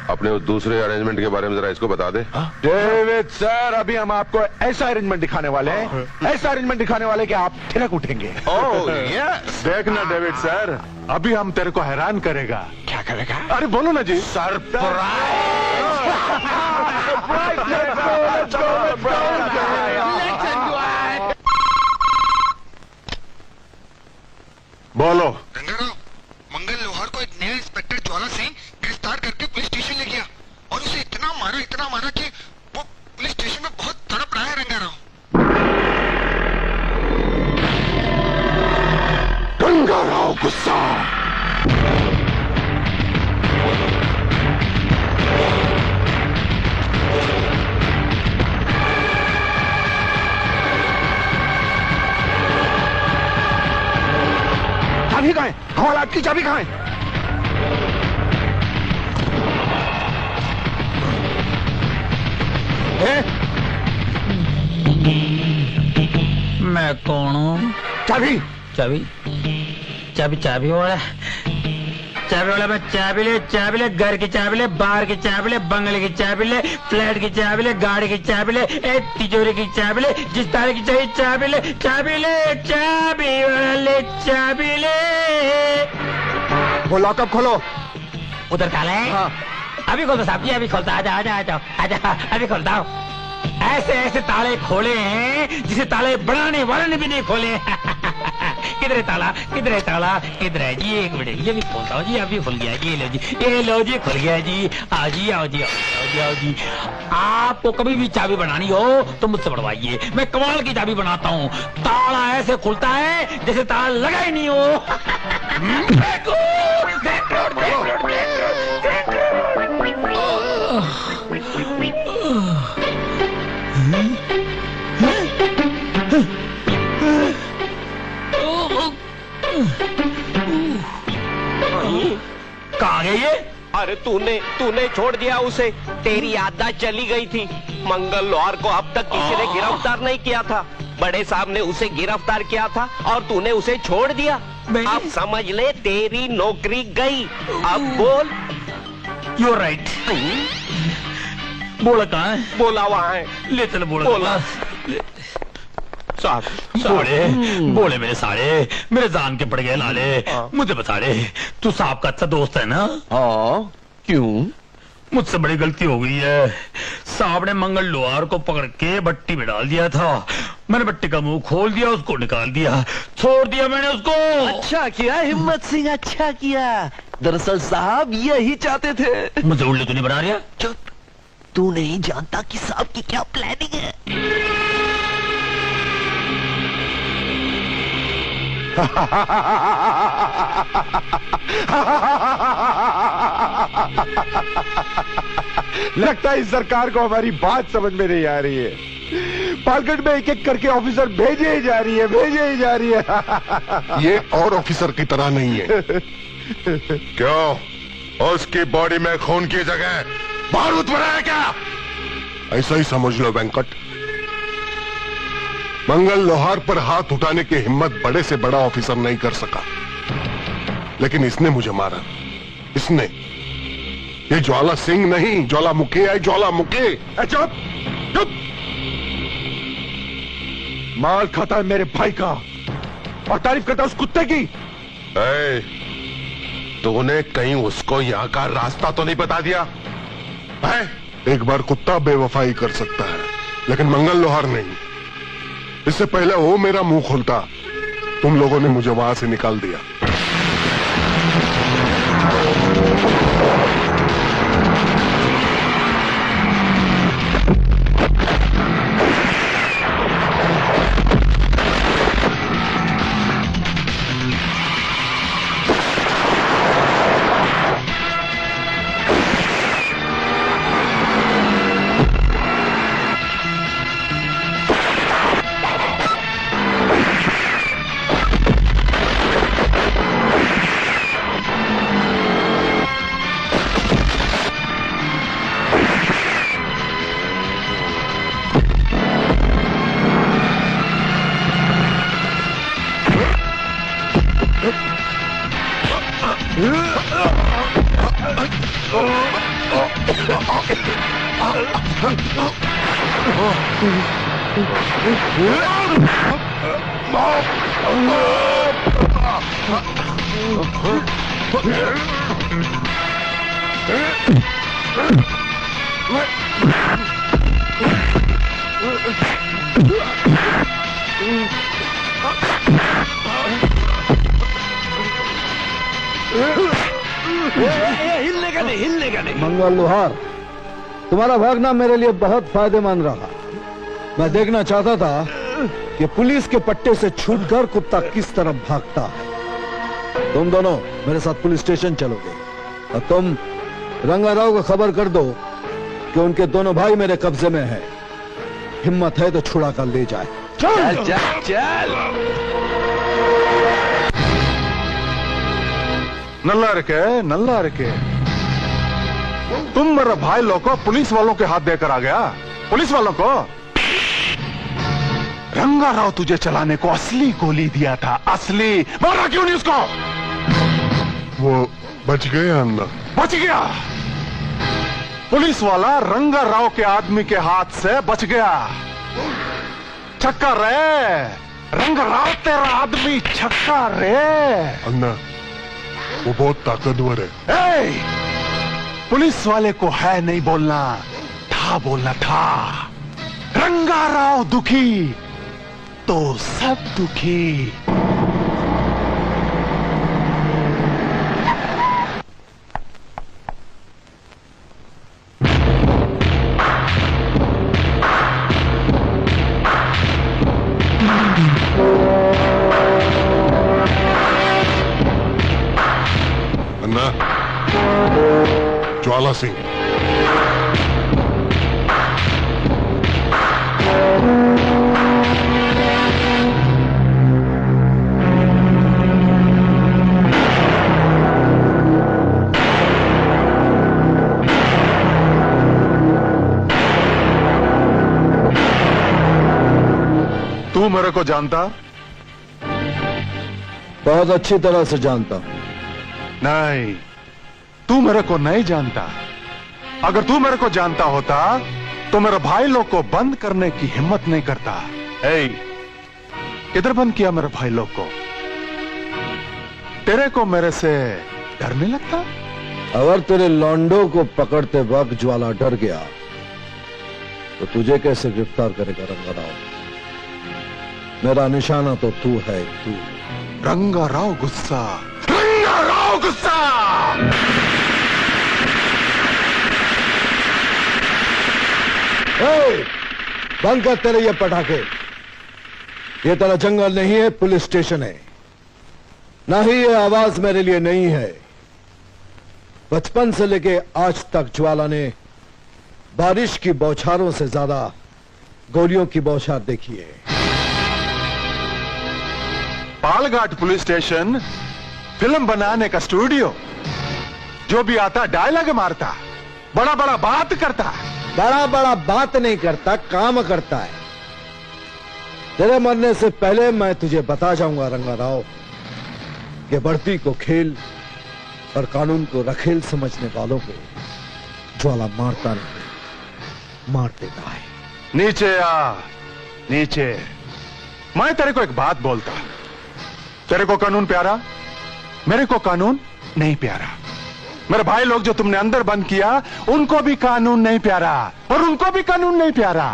अपने उस दूसरे अरेंजमेंट के बारे में जरा इसको बता दे। डेविड सर, अभी हम आपको ऐसा अरेंजमेंट दिखाने वाले हैं, ऐसा अरेंजमेंट दिखाने वाले कि आप थिरक उठेंगे। Oh, yes. देखना डेविड सर, अभी हम तेरे को हैरान करेगा। क्या करेगा? अरे बोलो ना जी। बोलो। रंगाराव, मंगल लोहार को एक नया इंस्पेक्टर ज्वाला सिंह गिरफ्तार करके पुलिस स्टेशन ले गया और उसे इतना मारा कि वो पुलिस स्टेशन में बहुत तड़प रहा है। रंगाराव, रंगाराव गुस्सा। चाबी कहाँ है? हवालात की चाबी कहाँ है? मैं कौन हूँ? चाबी चाबी चाबी चाबी वाला, मैं चाबी ले, घर की चाबी ले, बाहर की चाबी ले, बंगले की चाबी ले, फ्लैट की चाबी ले, गाड़ी की चाबी ले, तिजोरी की चाबी ले, जिस तरह की चाहिए चाबी ले, चाबी ले। वो लॉकअप खोलो। उधर ताला है? हाँ। अभी खोलता साहब जी, अभी खोलता। आजा, अभी खोलता हूँ। ऐसे ताले खोले हैं जिसे ताले बनाने वाले ने भी नहीं खोले। किधर है ताला? किधर है जी? एक मिनट, ये भी खोलता हूँ जी। अभी खुल गया। ये लो जी, खुल गया जी। आओ जी। आपको कभी भी चाबी बनानी हो तो मुझसे बढ़वाइए, मैं कमाल की चाबी बनाता हूँ। ताला ऐसे खुलता है जैसे ताला लगा ही नहीं हो। कहाँ गए ये? अरे तूने छोड़ दिया उसे, तेरी याददाश्त चली गई थी। मंगल लोहार को अब तक किसी ने गिरफ्तार नहीं किया था। बड़े साहब ने उसे गिरफ्तार किया था और तूने उसे छोड़ दिया। अब समझ ले, तेरी नौकरी गई। अब बोल। You're right. बोला कहाँ है? बोला वहाँ है। ले चल बोला। साहब बोले मेरे सारे, मेरे जान के पड़ गए लाले। मुझे बता दे, तू साहब का अच्छा दोस्त है ना? हाँ, क्यों? मुझसे बड़ी गलती हो गई है। साहब ने मंगल लोहार को पकड़ के भट्टी में डाल दिया था। मैंने भट्टी का मुंह खोल दिया, उसको निकाल दिया, छोड़ दिया मैंने उसको। अच्छा किया हिम्मत सिंह, अच्छा किया। दरअसल साहब यही चाहते थे। मुझे उल्लू तो नहीं बना रहा? चुप, तू नहीं जानता कि साहब की क्या प्लानिंग है। लगता है इस सरकार को हमारी बात समझ में नहीं आ रही है। पालगढ़ में एक एक करके ऑफिसर भेजे ही जा रही है। ये और ऑफिसर की तरह नहीं है। क्यों? उसकी बॉडी में खून की जगह बारूद भरा है क्या? ऐसा ही समझ लो वेंकट। मंगल लोहार पर हाथ उठाने की हिम्मत बड़े से बड़ा ऑफिसर नहीं कर सका, लेकिन इसने मुझे मारा। इसने, ये ज्वाला सिंह नहीं, ज्वालामुखी है, ज्वालामुखी। चुप। माल खाता है मेरे भाई का और तारीफ करता है उस कुत्ते की। तूने कहीं उसको यहाँ का रास्ता तो नहीं बता दिया है? एक बार कुत्ता बेवफाई कर सकता है, लेकिन मंगल लोहार नहीं। इससे पहले वो मेरा मुंह खोलता, तुम लोगों ने मुझे वहां से निकाल दिया। हिलने का नहीं। मंगल लोहार, तुम्हारा भागना मेरे लिए बहुत फायदेमंद रहा। मैं देखना चाहता था कि पुलिस के पट्टे से छूटकर कुत्ता किस तरफ भागता है। तुम दोनों मेरे साथ पुलिस स्टेशन चलोगे और तुम रंगाराव को खबर कर दो कि उनके दोनों भाई मेरे कब्जे में हैं। हिम्मत है तो छुड़ा कर ले जाए। चल चल चल। नल्ला रखे तुम मेरे भाई लोग को पुलिस वालों के हाथ देकर आ गया। पुलिस वालों को रंगाराव तुझे चलाने को असली गोली दिया था, असली। मारा क्यों नहीं उसको? वो बच गए अंदर। बच गया। पुलिस वाला रंगाराव के आदमी के हाथ से बच गया। छक्का रे रंगाराव, तेरा आदमी छक्का रे। अन्ना, वो बहुत ताकतवर है। पुलिस वाले को है नहीं बोलना, था बोलना था। रंगाराव दुखी तो सब दुखी। अन्ना, ज्वाला सिंह। तू मेरे को जानता? बहुत अच्छी तरह से जानता हूं। नहीं, तू मेरे को नहीं जानता। अगर तू मेरे को जानता होता तो मेरे भाई लोग को बंद करने की हिम्मत नहीं करता। किधर बंद किया मेरे भाई लोग को? तेरे को मेरे से डर नहीं लगता? अगर तेरे लॉन्डो को पकड़ते वक्त ज्वाला डर गया तो तुझे कैसे गिरफ्तार करेगा रंगाराव? मेरा निशाना तो तू है, तू। रंगाराव गुस्सा, रंगाराव गुस्सा। बंद कर तेरे ये पटाखे। ये तेरा जंगल नहीं है, पुलिस स्टेशन है। ना ही ये आवाज मेरे लिए नहीं है। बचपन से लेके आज तक ज्वाला ने बारिश की बौछारों से ज्यादा गोलियों की बौछार देखी है। पालघाट पुलिस स्टेशन फिल्म बनाने का स्टूडियो। जो भी आता डायलॉग मारता, बड़ा बड़ा बात करता। बड़ा बड़ा बात नहीं करता, काम करता है। तेरे मरने से पहले मैं तुझे बता जाऊंगा रंगाराव कि बढ़ती को खेल और कानून को रखेल समझने वालों को ज्वाला मारता नहीं, मार देता है। नीचे आ, नीचे। मैं तेरे को एक बात बोलता। तेरे को कानून प्यारा, मेरे को कानून नहीं प्यारा। मेरे भाई लोग जो तुमने अंदर बंद किया, उनको भी कानून नहीं प्यारा और उनको भी कानून नहीं प्यारा।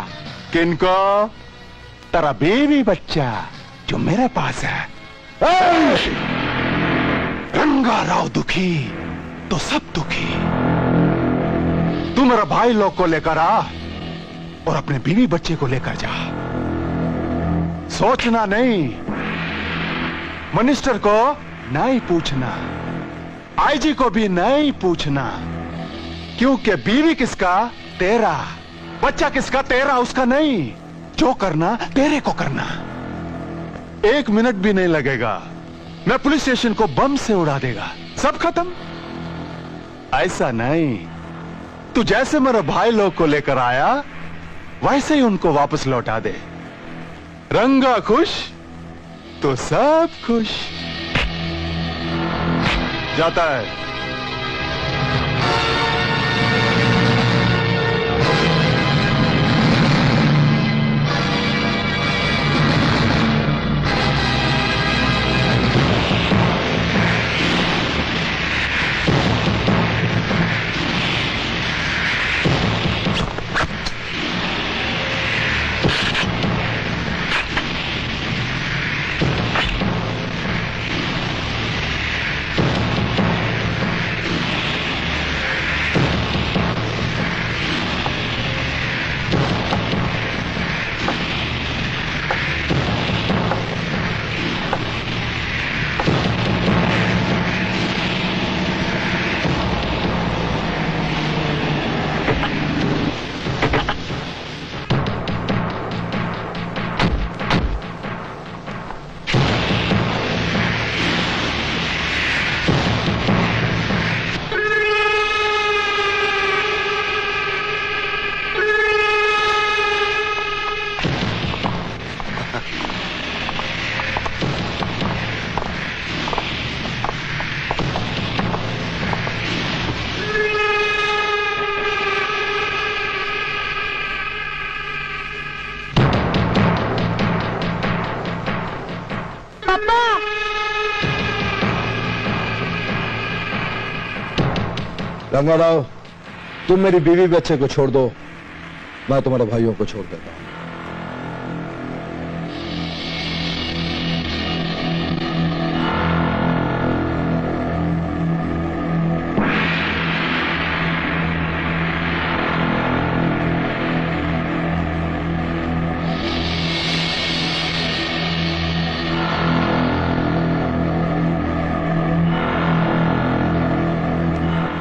किनको? तेरा बीवी बच्चा जो मेरे पास है। रंगा राव दुखी तो सब दुखी। तू मेरा भाई लोग को लेकर आ और अपने बीवी बच्चे को लेकर जा। सोचना नहीं, मिनिस्टर को नहीं पूछना, आईजी को भी नहीं पूछना, क्योंकि बीवी किसका? तेरा। बच्चा किसका? तेरा, उसका नहीं। जो करना तेरे को करना। 1 मिनट भी नहीं लगेगा, मैं पुलिस स्टेशन को बम से उड़ा देगा, सब खत्म। ऐसा नहीं, तू जैसे मेरे भाई लोग को लेकर आया वैसे ही उनको वापस लौटा दे। रंगा खुश तो सब खुश। जाता है। रंगाराव, तुम मेरी बीवी बच्चे को छोड़ दो, मैं तुम्हारे भाइयों को छोड़ देता हूं।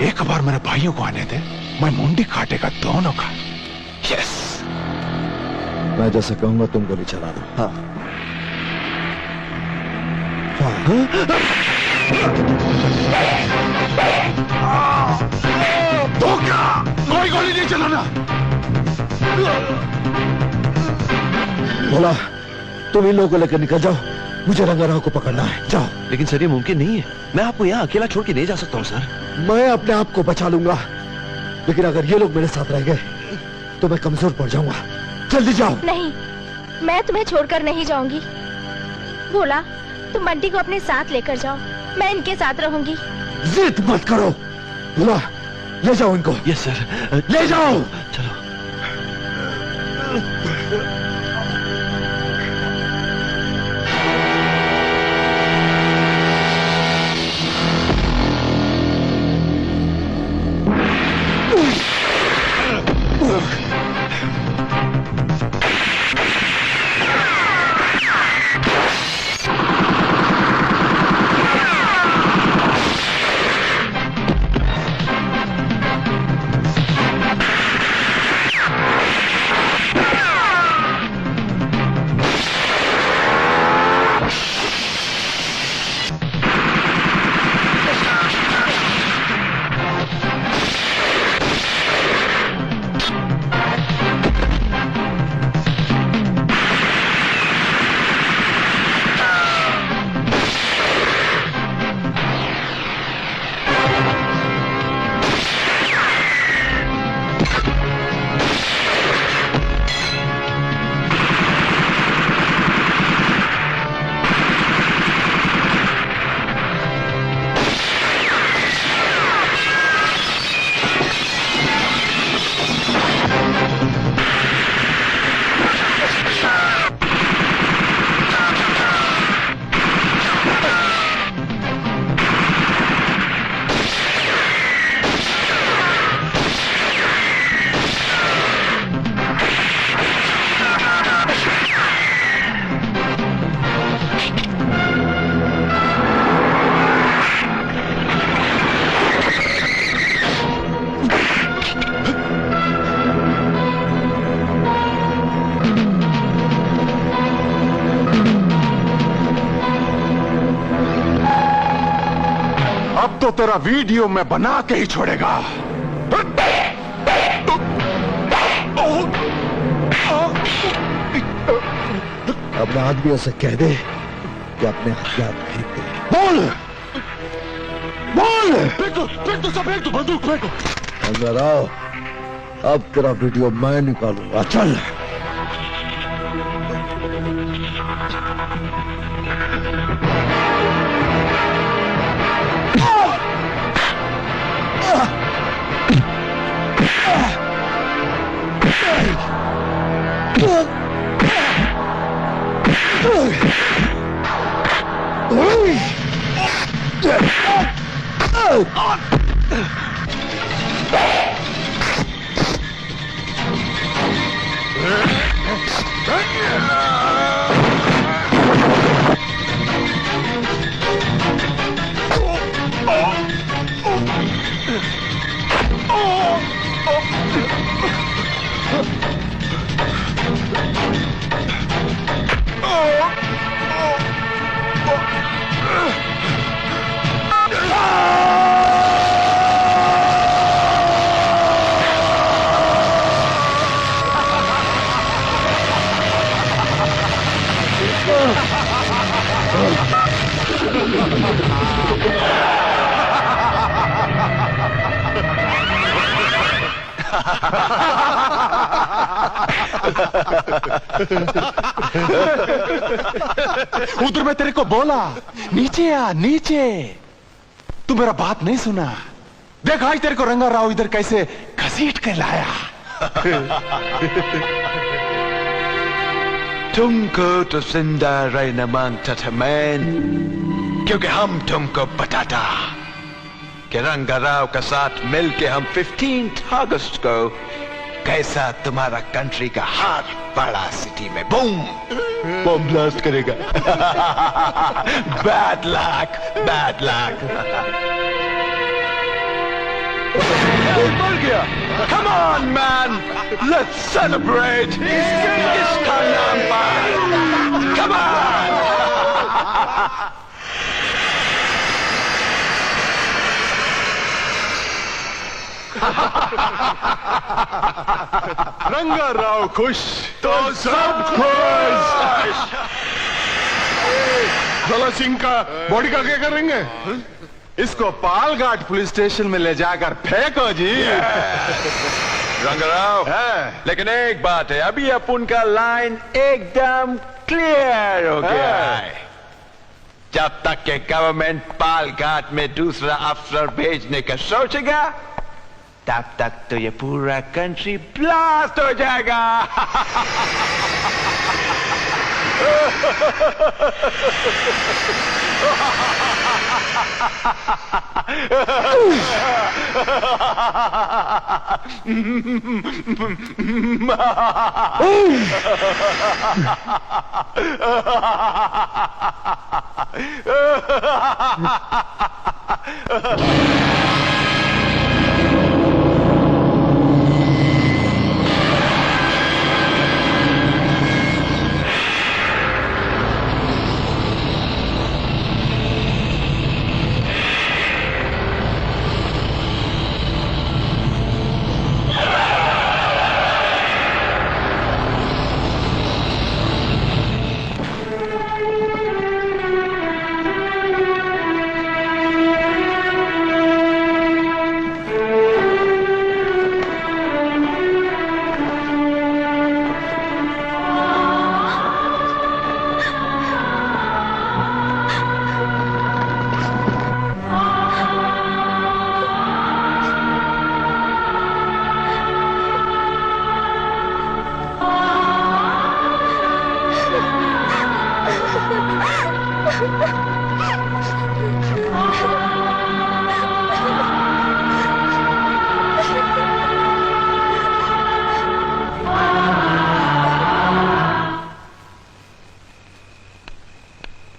एक बार मेरे भाइयों को आने दे, मैं मुंडी काटेगा दोनों का। यस, मैं जैसे कहूंगा तुम गोली चला दो। हाँ, धोखा, कोई गोली नहीं चलाना। बोला, तुम इन लोगों को लेकर निकल जाओ, मुझे रंगाराव को पकड़ना है। जाओ। लेकिन सर ये मुमकिन नहीं है, मैं आपको यहाँ अकेला छोड़ के नहीं जा सकता हूँ सर। मैं अपने आप को बचा लूंगा, लेकिन अगर ये लोग मेरे साथ रह गए तो मैं कमजोर पड़ जाऊंगा। जल्दी जाओ। नहीं, मैं तुम्हें छोड़कर नहीं जाऊंगी। बोला, तुम बंटी को अपने साथ लेकर जाओ, मैं इनके साथ रहूंगी। जिद मत करो। बोला, ले जाओ इनको। यस सर, ले जाओ। चलो। तो तेरा वीडियो मैं बना के ही छोड़ेगा। अपने आदमियों से कह दे कि अपने हथियार फेंक दे। बोल बोल। फेंक दो सब, फेंक दो बंदूक, फेंको। रंगाराव, अब तेरा वीडियो मैं निकालूंगा। चल। उधर मैं तेरे को बोला, नीचे आ नीचे। तू मेरा बात नहीं सुना। देख आज तेरे को रंगा राव इधर कैसे घसीट के लाया। तुमको तो जिंदा रहना मांगता था मैन, क्योंकि हम तुमको बताता कि रंगा राव के साथ मिलके हम 15 अगस्त को कैसा तुम्हारा कंट्री का हाथ बड़ा सिटी में बम ब्लास्ट करेगा। Bad luck, bad luck. मर गया। Come on man, let's celebrate। इसका नाम पर। Come on। रंगा राव खुश तो सब खुश। भला सिंह का बॉडी का क्या करेंगे? इसको पालघाट पुलिस स्टेशन में ले जाकर फेंको जी। रंगाराव, लेकिन एक बात है, अभी अपन का लाइन एकदम क्लियर हो गया है। जब तक के गवर्नमेंट पालघाट में दूसरा अफसर भेजने का सोचेगा, तब तक तो ये पूरा कंट्री ब्लास्ट हो जाएगा।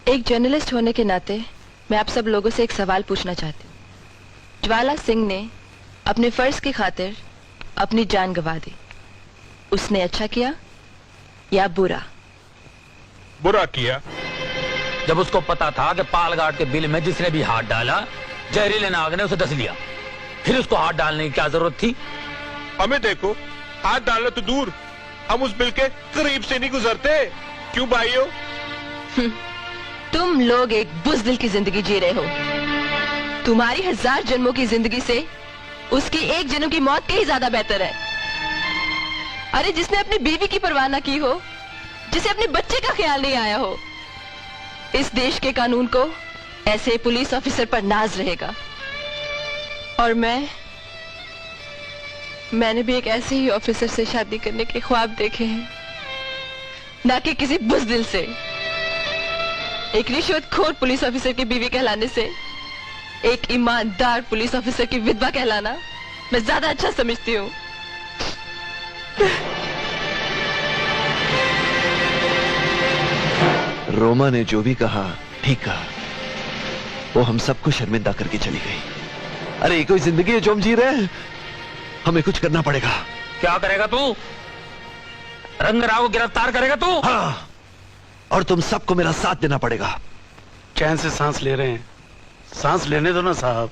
एक जर्नलिस्ट होने के नाते मैं आप सब लोगों से एक सवाल पूछना चाहती हूँ। ज्वाला सिंह ने अपने फर्ज की खातिर अपनी जान गंवा दी। उसने अच्छा किया या बुरा? बुरा किया। जब उसको पता था कि पालघाट के बिल में जिसने भी हाथ डाला जहरीले नाग ने उसे डस लिया, फिर उसको हाथ डालने की क्या जरूरत थी? हमें देखो, हाथ डालना तो दूर, हम उस बिल के करीब से नहीं गुजरते। क्यों भाइयों? तुम लोग एक बुज़दिल की जिंदगी जी रहे हो। तुम्हारी 1000 जन्मों की जिंदगी से उसकी एक जन्म की मौत कहीं ज्यादा बेहतर है। अरे जिसने अपनी बीवी की परवाह न की हो, जिसे अपने बच्चे का ख्याल नहीं आया हो, इस देश के कानून को ऐसे पुलिस ऑफिसर पर नाज रहेगा। और मैंने भी एक ऐसे ही ऑफिसर से शादी करने के ख्वाब देखे हैं, ना कि किसी बुज़दिल से। एक रिश्वतखोर पुलिस ऑफिसर की बीवी कहलाने से एक ईमानदार पुलिस ऑफिसर की विधवा कहलाना मैं ज्यादा अच्छा समझती हूँ। रोमा ने जो भी कहा ठीक कहा, वो हम सबको शर्मिंदा करके चली गई। अरे ये कोई जिंदगी है जो हम जी रहे हैं? हमें कुछ करना पड़ेगा। क्या करेगा तू? रंगराव को गिरफ्तार करेगा तू? हाँ, और तुम सबको मेरा साथ देना पड़ेगा। चैन से सांस ले रहे हैं, सांस लेने दो ना साहब।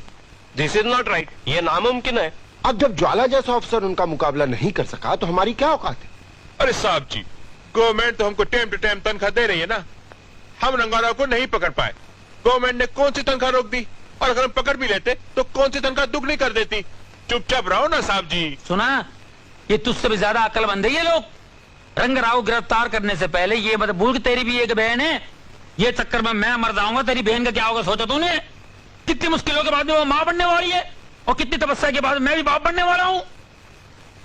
दिस इज नॉट राइट, ये नामुमकिन है। अब जब ज्वाला जैसा ऑफिसर उनका मुकाबला नहीं कर सका तो हमारी क्या औकात है? अरे साहब जी, गवर्नमेंट तो हमको टाइम टू टाइम तनख्वाह दे रही है ना। हम रंगाराव को नहीं पकड़ पाए, गवर्नमेंट ने कौन सी तनख्वाह रोक दी? और अगर हम पकड़ भी लेते तो कौन सी तनख्वाह दुगनी कर देती? चुपचाप रहो ना साहब जी। सुना, ये तुझसे भी ज्यादा अक्लमंद है ये लोग। रंगराव गिरफ्तार करने से पहले ये मत भूल कि तेरी भी एक बहन है। ये चक्कर में मैं मर जाऊंगा, तेरी बहन का क्या होगा सोचा तूने? कितनी मुश्किलों के बाद में वो मां बनने वाली है, और कितनी तपस्या के बाद मैं भी बाप बनने वाला हूं।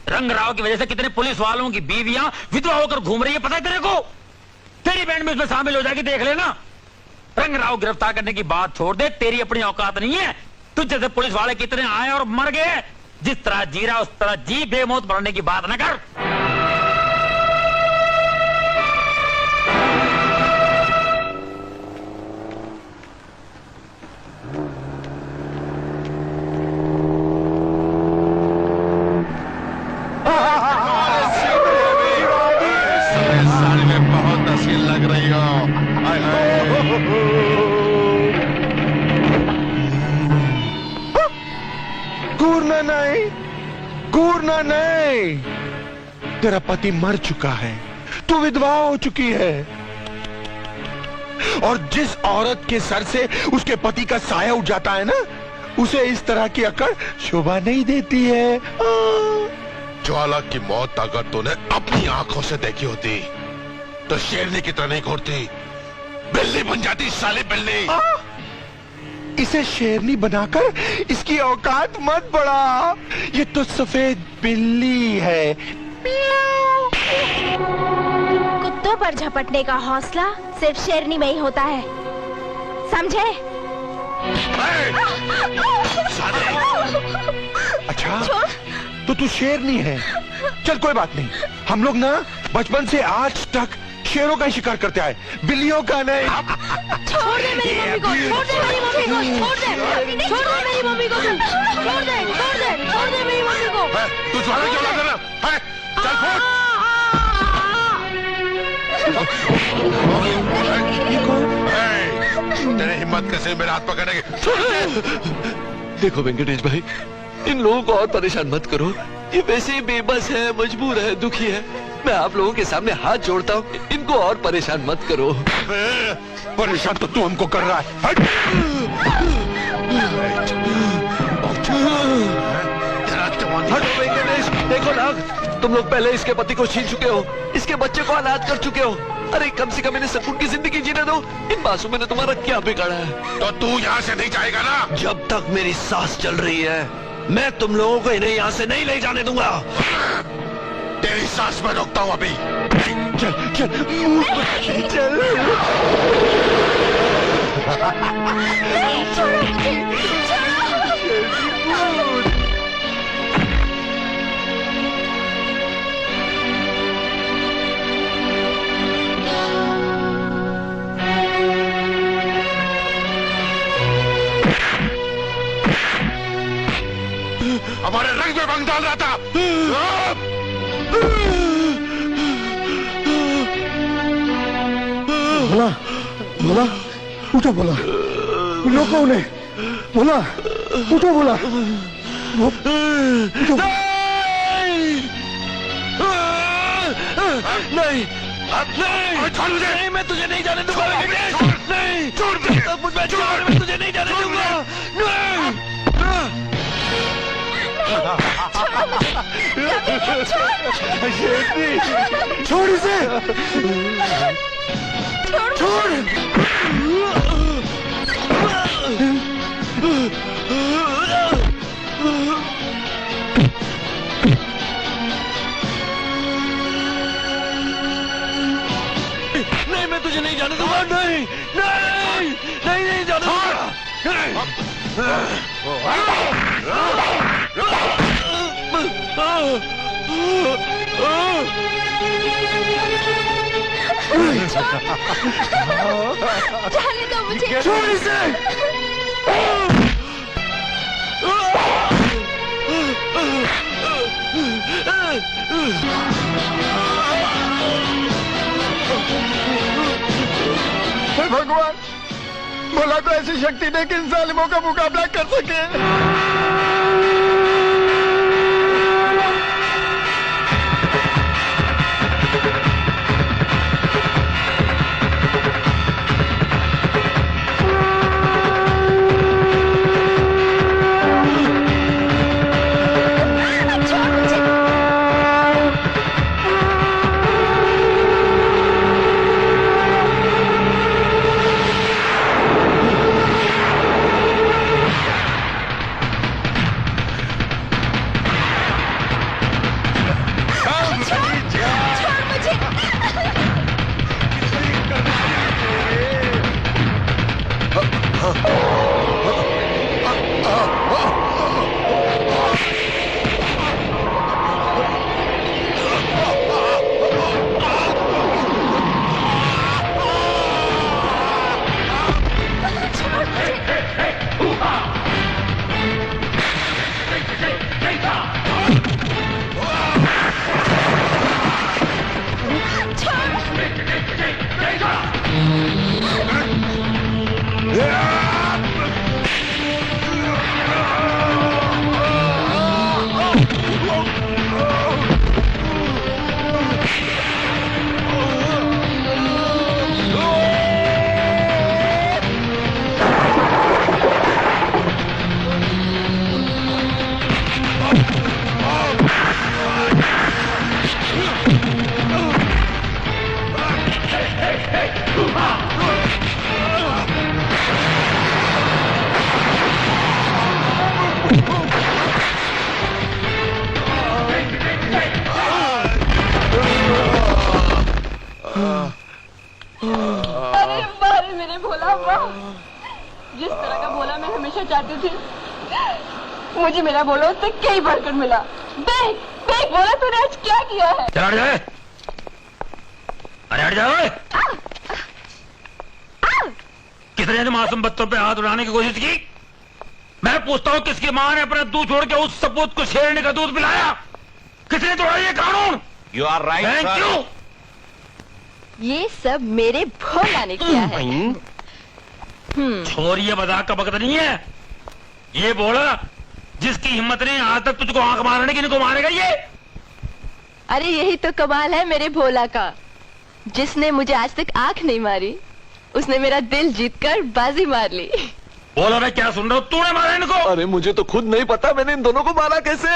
रंगराव की वजह से कितने पुलिस वालों की बीवियां विधवा होकर घूम रही है, पता है तेरे को? तेरी बहन भी उसमें शामिल हो जाएगी, देख लेना। रंगराव गिरफ्तार करने की बात छोड़ दे, तेरी अपनी औकात नहीं है। तुझ जैसे पुलिस वाले कितने आए और मर गए। जिस तरह जी रहा उस तरह जी, बेमौत मरने की बात न कर। साड़ी में बहुत हसीन लग रही हो। घूरना नहीं, घूरना नहीं। तेरा पति मर चुका है, तू विधवा हो चुकी है। और जिस औरत के सर से उसके पति का साया उठ जाता है ना, उसे इस तरह की अकड़ शोभा नहीं देती है। ज्वाला की मौत अगर तूने अपनी आंखों से देखी होती तो शेरनी की तरह नहीं घूरती, बिल्ली बन जाती, साली बिल्ली। इसे शेरनी बनाकर इसकी औकात मत बढ़ा, ये तो सफेद बिल्ली है। कुत्तों पर झपटने का हौसला सिर्फ शेरनी में ही होता है, समझे? अच्छा, तो तू शेरनी है। चल कोई बात नहीं, हम लोग ना बचपन से आज तक शेरों का ही शिकार करते आए, बिल्लियों का नहीं। छोड़ दे मेरी मम्मी को, छोड़ दे मेरी मम्मी को, छोड़ दे, छोड़ दे मेरी मम्मी को, छोड़ दे, छोड़ दे, छोड़ दे मेरी मम्मी को। तू ज्वाला क्यों लग रहा है? चल फूट। तेरी हिम्मत कैसे मेरे हाथ पकड़ने की? देखो वेंकटेश भाई, इन लोगों को और परेशान मत करो। ये वैसे ही बेबस है, मजबूर है, दुखी है। मैं आप लोगों के सामने हाथ जोड़ता हूँ, इनको और परेशान मत करो। परेशान तो तू हमको कर रहा है। हटो वेंकटेश, देखो नाग, तुम लोग पहले इसके पति को छीन चुके हो, इसके बच्चे को अनाथ कर चुके हो। अरे कम से कम इन्हें सुकून की जिंदगी जीने दो। इन मासूम ने तुम्हारा क्या बिगाड़ा है? तो तू यहाँ से नहीं जाएगा ना? जब तक मेरी सांस चल रही है, मैं तुम लोगों को इन्हें यहाँ से नहीं ले जाने दूंगा। तेरी सांस में रोकता हूँ अभी। चल चल चल। हमारे रंग में भंग डाल रहा था। बोला बोला, उठो बोला, लोगों ने बोला उठो बोला नहीं छोड़ मुझे। नहीं, मैं तुझे नहीं जाने दूंगा। नहीं छोड़ मैं तुझे नहीं जाने दूंगा। छोड़ इसे छोड़। नहीं, मैं तुझे नहीं जाने दूंगा। नहीं नहीं नहीं नहीं जाने जाने दो मुझे। छोड़ इसे। हे भगवान, भोला को ऐसी शक्ति दे कि इन जालिमों का मुकाबला कर सके। जिस तरह का भोला मैं हमेशा चाहती थी, मुझे मेरा भोला उससे कई बढ़कर मिला। देख देख भोला, तूने आज क्या किया है? चल हट जाए। अरे हट जाओ। किसने मासूम बच्चों पे हाथ उड़ाने की कोशिश की? मैं पूछता हूँ, किसकी माँ ने अपना दूध छोड़ के उस सपूत को शेरनी का दूध पिलाया? किसने तोड़ा ये कानून? You are right thank you. ये सब मेरे भोला ने किया है। छोर ये मजाक का वक्त नहीं है। ये बोला जिसकी हिम्मत नहीं आज तक तुझको आंख मारने की, इनको मारेगा ये। अरे यही तो कमाल है मेरे भोला का। जिसने मुझे आज तक आंख नहीं मारी, उसने मेरा दिल जीतकर बाजी मार ली। बोला मैं क्या सुन रहा हूँ? तूने मारा इनको? अरे मुझे तो खुद नहीं पता मैंने इन दोनों को मारा कैसे।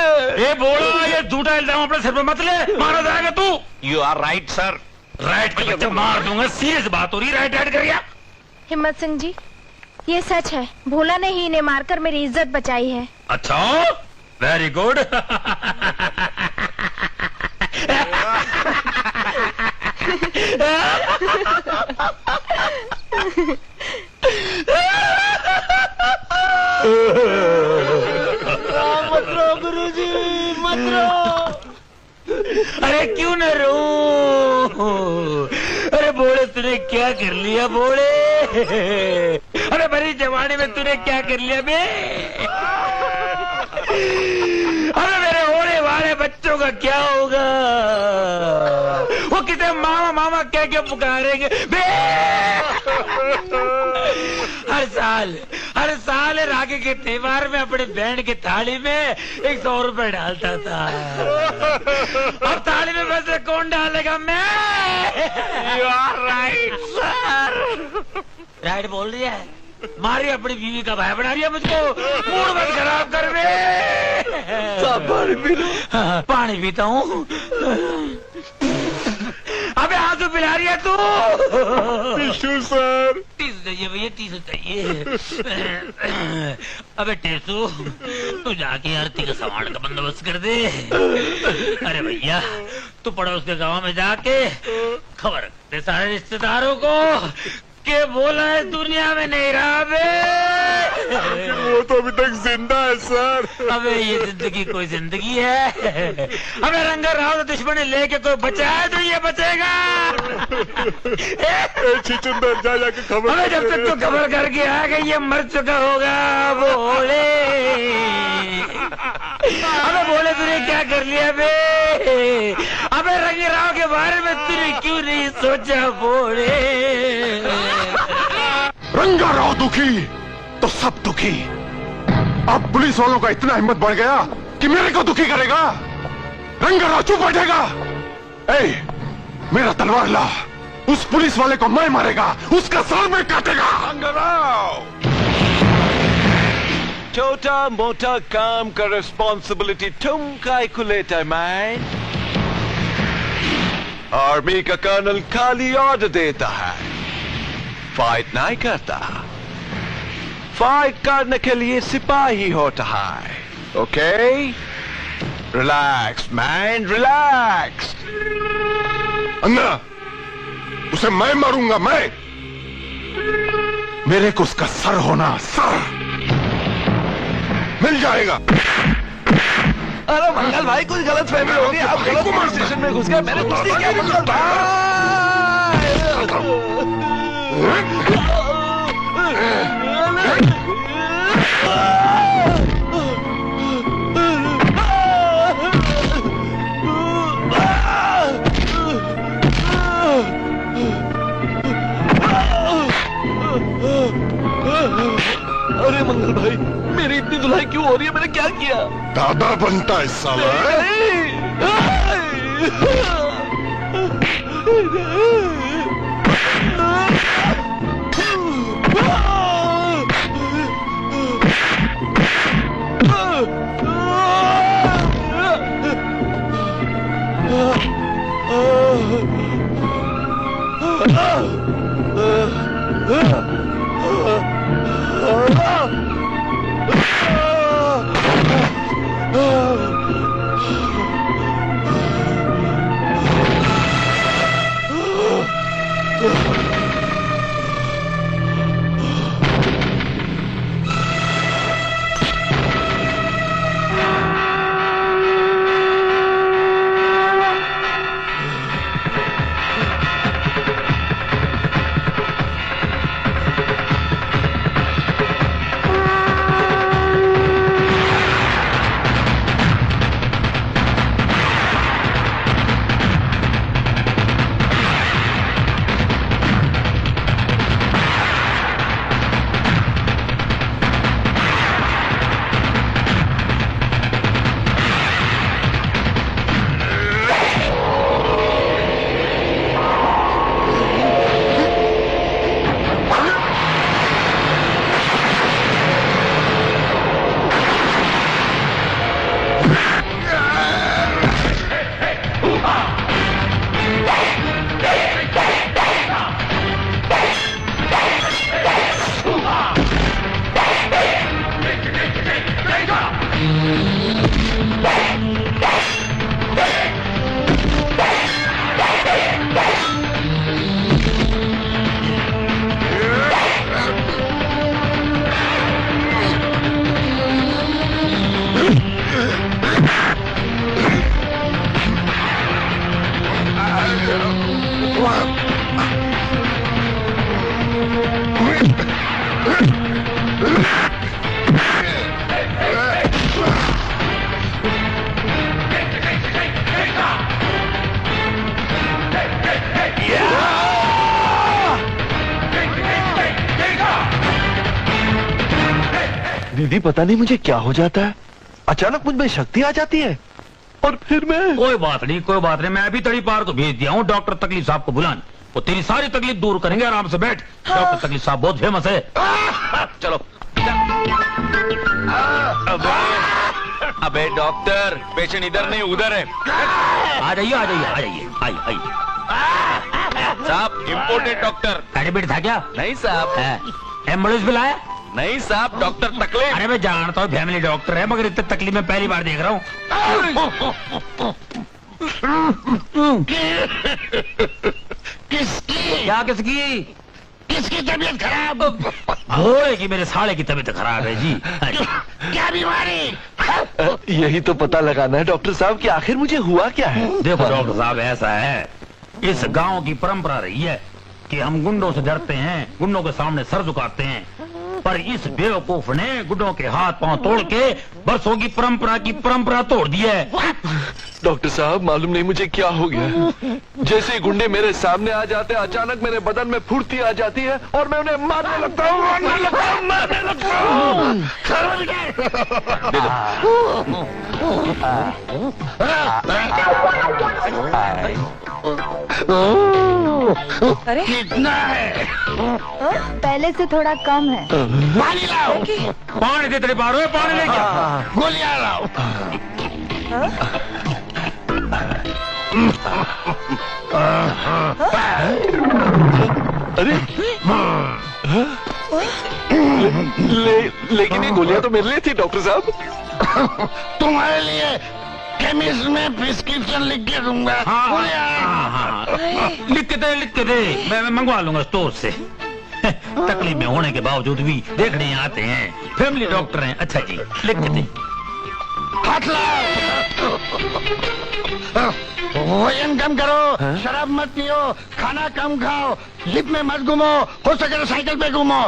ये बोला, ये झूठा इल्जाम अपने सिर पे मत ले, मारा जाएगा तू। You are right sir. Right के बच्चे मार दूंगा। सीरियस बात हो रही, राइट राइट कर गया। हिम्मत सिंह जी, ये सच है, भोला ने ही इन्हें मारकर मेरी इज्जत बचाई है। अच्छा, वेरी गुड। मत रो गुरुजी, मत रो। अरे क्यों न रो? अरे बोले तूने क्या कर लिया बोले? अरे मेरी जवानी में तूने क्या कर लिया बे? अरे मेरे होने वाले बच्चों का क्या होगा? वो किसे मामा मामा क्या क्या पुकारेंगे बे? हर साल राखी के त्योहार में अपने बैंड की थाली में 100 रुपए डालता था। अब थाली में पैसे कौन डालेगा? मैं। You are right, sir. Right बोल रही है। मारी अपनी बीवी का भाई बना रही है मुझको। मूड मत खराब कर बे। पानी पी लो। पानी पीता हूँ। अबे आंसू पिला रही है तू। Tissue sir. टीसू चाहिए भैया, टीसू चाहिए। अबे टेसू, तू जाके आरती का सामान का बंदोबस्त कर दे। अरे भैया, तू पड़ोस के गांव में जाके खबर दे सारे रिश्तेदारों को के बोला है दुनिया में नहीं रहा बे। वो तो अभी तक जिंदा है सर। अबे ये जिंदगी कोई जिंदगी है? अबे रंगा राव दुश्मन लेके कोई बचा है तो ये बचेगा। चिचुंदर जा जाके खबर। अबे जब तक तो खबर करके आ गई ये मर चुका होगा बोले। अबे बोले तूने क्या कर लिया बे? अबे रंगे राव के बारे में तूने क्यों नहीं सोचा बोले? रंगा राव दुखी तो सब दुखी। अब पुलिस वालों का इतना हिम्मत बढ़ गया कि मेरे को दुखी करेगा। रंगा राव चुप बैठेगा। ए, मेरा तलवार ला। उस पुलिस वाले को मैं मारेगा, उसका सर में काटेगा। रंगा राव, छोटा मोटा काम का रिस्पॉन्सिबिलिटी तुम काय को लेता है मैन? आर्मी का कर्नल खाली ऑर्डर देता है, फाइट नहीं करता। फाइट करने के लिए सिपाही होता है। Okay, relax man, relax. Anna, उसे मैं मारूंगा, मैं। मेरे को उसका सर होना, सर मिल जाएगा। अरे मंगल भाई, कुछ गलत फहमी होगी। आप गलत स्टेशन में घुस गए। मैंने कुछ नहीं किया मंगल अरे मंगल भाई, मेरी इतनी धुलाई क्यों हो रही है? मैंने क्या किया? दादा बनता है साला। दीदी पता नहीं मुझे क्या हो जाता है, अचानक मुझ में शक्ति आ जाती है और फिर मैं। कोई बात नहीं, कोई बात नहीं, मैं अभी तड़ी पार को भेज दिया हूँ डॉक्टर तकलीफ साहब को बुलाने। वो तेरी सारी तकलीफ दूर करेंगे, आराम से बैठ। डॉक्टर तकलीफ साहब बहुत फेमस है। चलो। अबे डॉक्टर, पेशेंट इधर नहीं उधर है। आ जाइए आ जाइए आ जाइए, आइए। साहब इम्पोर्टेड डॉक्टर। एडमिट था क्या? नहीं साहब। एम्बुलेंस भी लाया? नहीं साहब, डॉक्टर तकलीफ। अरे मैं जानता हूँ फैमिली डॉक्टर है, मगर इतने तकलीफ में पहली बार देख रहा हूँ। किसकी? क्या किसकी? किसकी तबीयत खराब? घोड़े की, मेरे साले की तबीयत खराब है जी। क्या बीमारी? यही तो पता लगाना है डॉक्टर साहब कि आखिर मुझे हुआ क्या है। देखो डॉक्टर साहब, ऐसा है, इस गांव की परंपरा रही है कि हम गुंडों से डरते हैं, गुंडों के सामने सर झुकाते हैं, पर इस बेवकूफ ने गुंडों के हाथ पांव तोड़ के बरसों की परंपरा तोड़ दी है। डॉक्टर साहब मालूम नहीं मुझे क्या हो गया, जैसे ही गुंडे मेरे सामने आ जाते हैं अचानक मेरे बदन में फुर्ती आ जाती है और मैं उन्हें मारने लगता हूँ। अरे कितना है? पहले से थोड़ा कम है। पानी लाओ। पानी दे तेरे पार हुए, पानी लेके आ। गोलियां लाओ। अरे लेकिन ये गोलियां तो मेरे लिए थी डॉक्टर साहब। तुम्हारे लिए केमिस्ट में प्रिस्क्रिप्शन लिख के दूंगा। लिख के दे, मैं मंगवा लूंगा स्टोर से। तकलीफ में होने के बावजूद भी देखने आते हैं, फैमिली डॉक्टर हैं। अच्छा जी, लिख के दे। हाथ लाओ। वजन कम करो, शराब मत पियो, खाना कम खाओ, लिफ्ट में मत घूमो, हो सके तो साइकिल पे घूमो।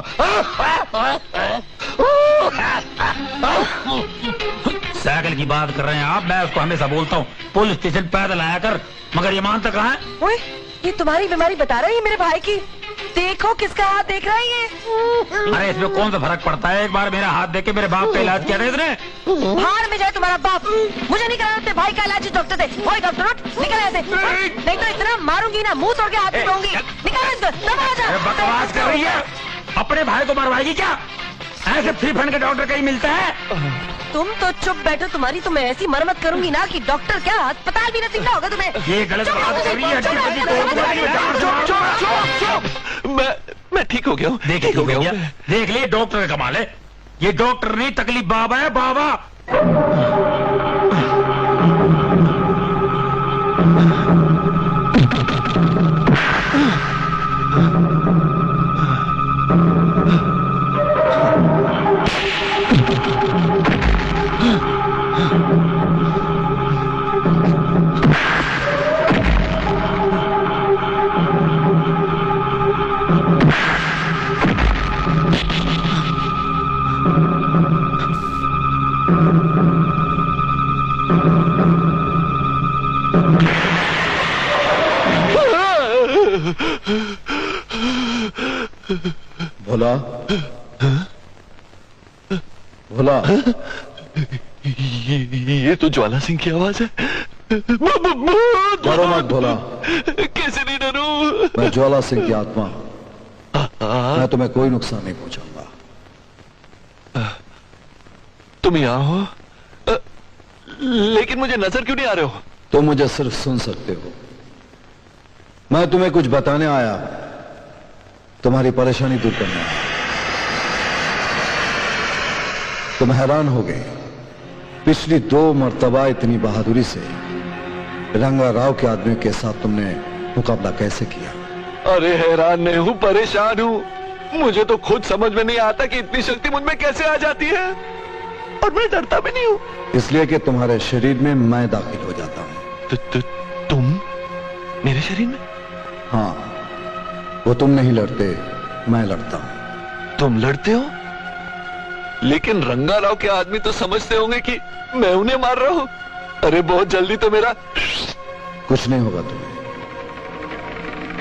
साइकिल की बात कर रहे हैं आप? मैं उसको हमेशा बोलता हूँ पुलिस स्टेशन पैदल आया कर, मगर ये मानता कहाँ है? ओए, ये तुम्हारी बीमारी बता रही है मेरे भाई की। देखो किसका हाथ देख रहा है ये। अरे इसमें कौन सा फर्क पड़ता है? एक बार मेरा हाथ देख के मेरे बाप का इलाज किया था इसने। हार में जाए तुम्हारा बाप, मुझे नहीं कराना अपने भाई का इलाज डॉक्टर से। ओए डॉक्टर उठ, निकल यहाँ से, नहीं तो इतना मारूंगी ना मुंह तोड़ के हाथ में निकल। बकवास कर रही है, अपने भाई को मरवाएगी क्या? ऐसे फ्री फंड के डॉक्टर कहीं मिलता है? तुम तो चुप बैठो, तुम्हारी तो मैं ऐसी मरम्मत करूंगी ना कि डॉक्टर क्या अस्पताल भी नसीब ना होगा तुम्हें। ये गलत बात कर रही है। मैं ठीक हो गया हूँ। देख लिए डॉक्टर का कमाल है। ये डॉक्टर नहीं, तकलीफ बाबा है, बाबा। भोला, भोला, ये तो ज्वाला सिंह की आवाज है। डरो मत भोला। कैसे नहीं डरूं? मैं ज्वाला सिंह की आत्मा हूं। मैं तुम्हें कोई नुकसान नहीं पहुंचाऊंगा। तुम यहाँ हो, लेकिन मुझे नजर क्यों नहीं आ रहे हो? तुम मुझे सिर्फ सुन सकते हो। मैं तुम्हें कुछ बताने आया, तुम्हारी परेशानी दूर करने आया। तुम हैरान हो गए, पिछली 2 मर्तबा इतनी बहादुरी से रंगा राव के आदमी के साथ तुमने मुकाबला कैसे किया? अरे हैरान नहीं हूँ, परेशान हूँ। मुझे तो खुद समझ में नहीं आता कि इतनी शक्ति मुझ में कैसे आ जाती है, और मैं डरता भी नहीं हूँ। इसलिए कि तुम्हारे शरीर में मैं दाखिल हो जाता हूँ। तुम मेरे शरीर में? हाँ, वो तुम नहीं लड़ते, मैं लड़ता हूँ। तुम लड़ते हो? लेकिन रंगा राव के आदमी तो समझते होंगे कि मैं उन्हें मार रहा हूँ। अरे बहुत जल्दी तो मेरा कुछ नहीं होगा तुम्हें।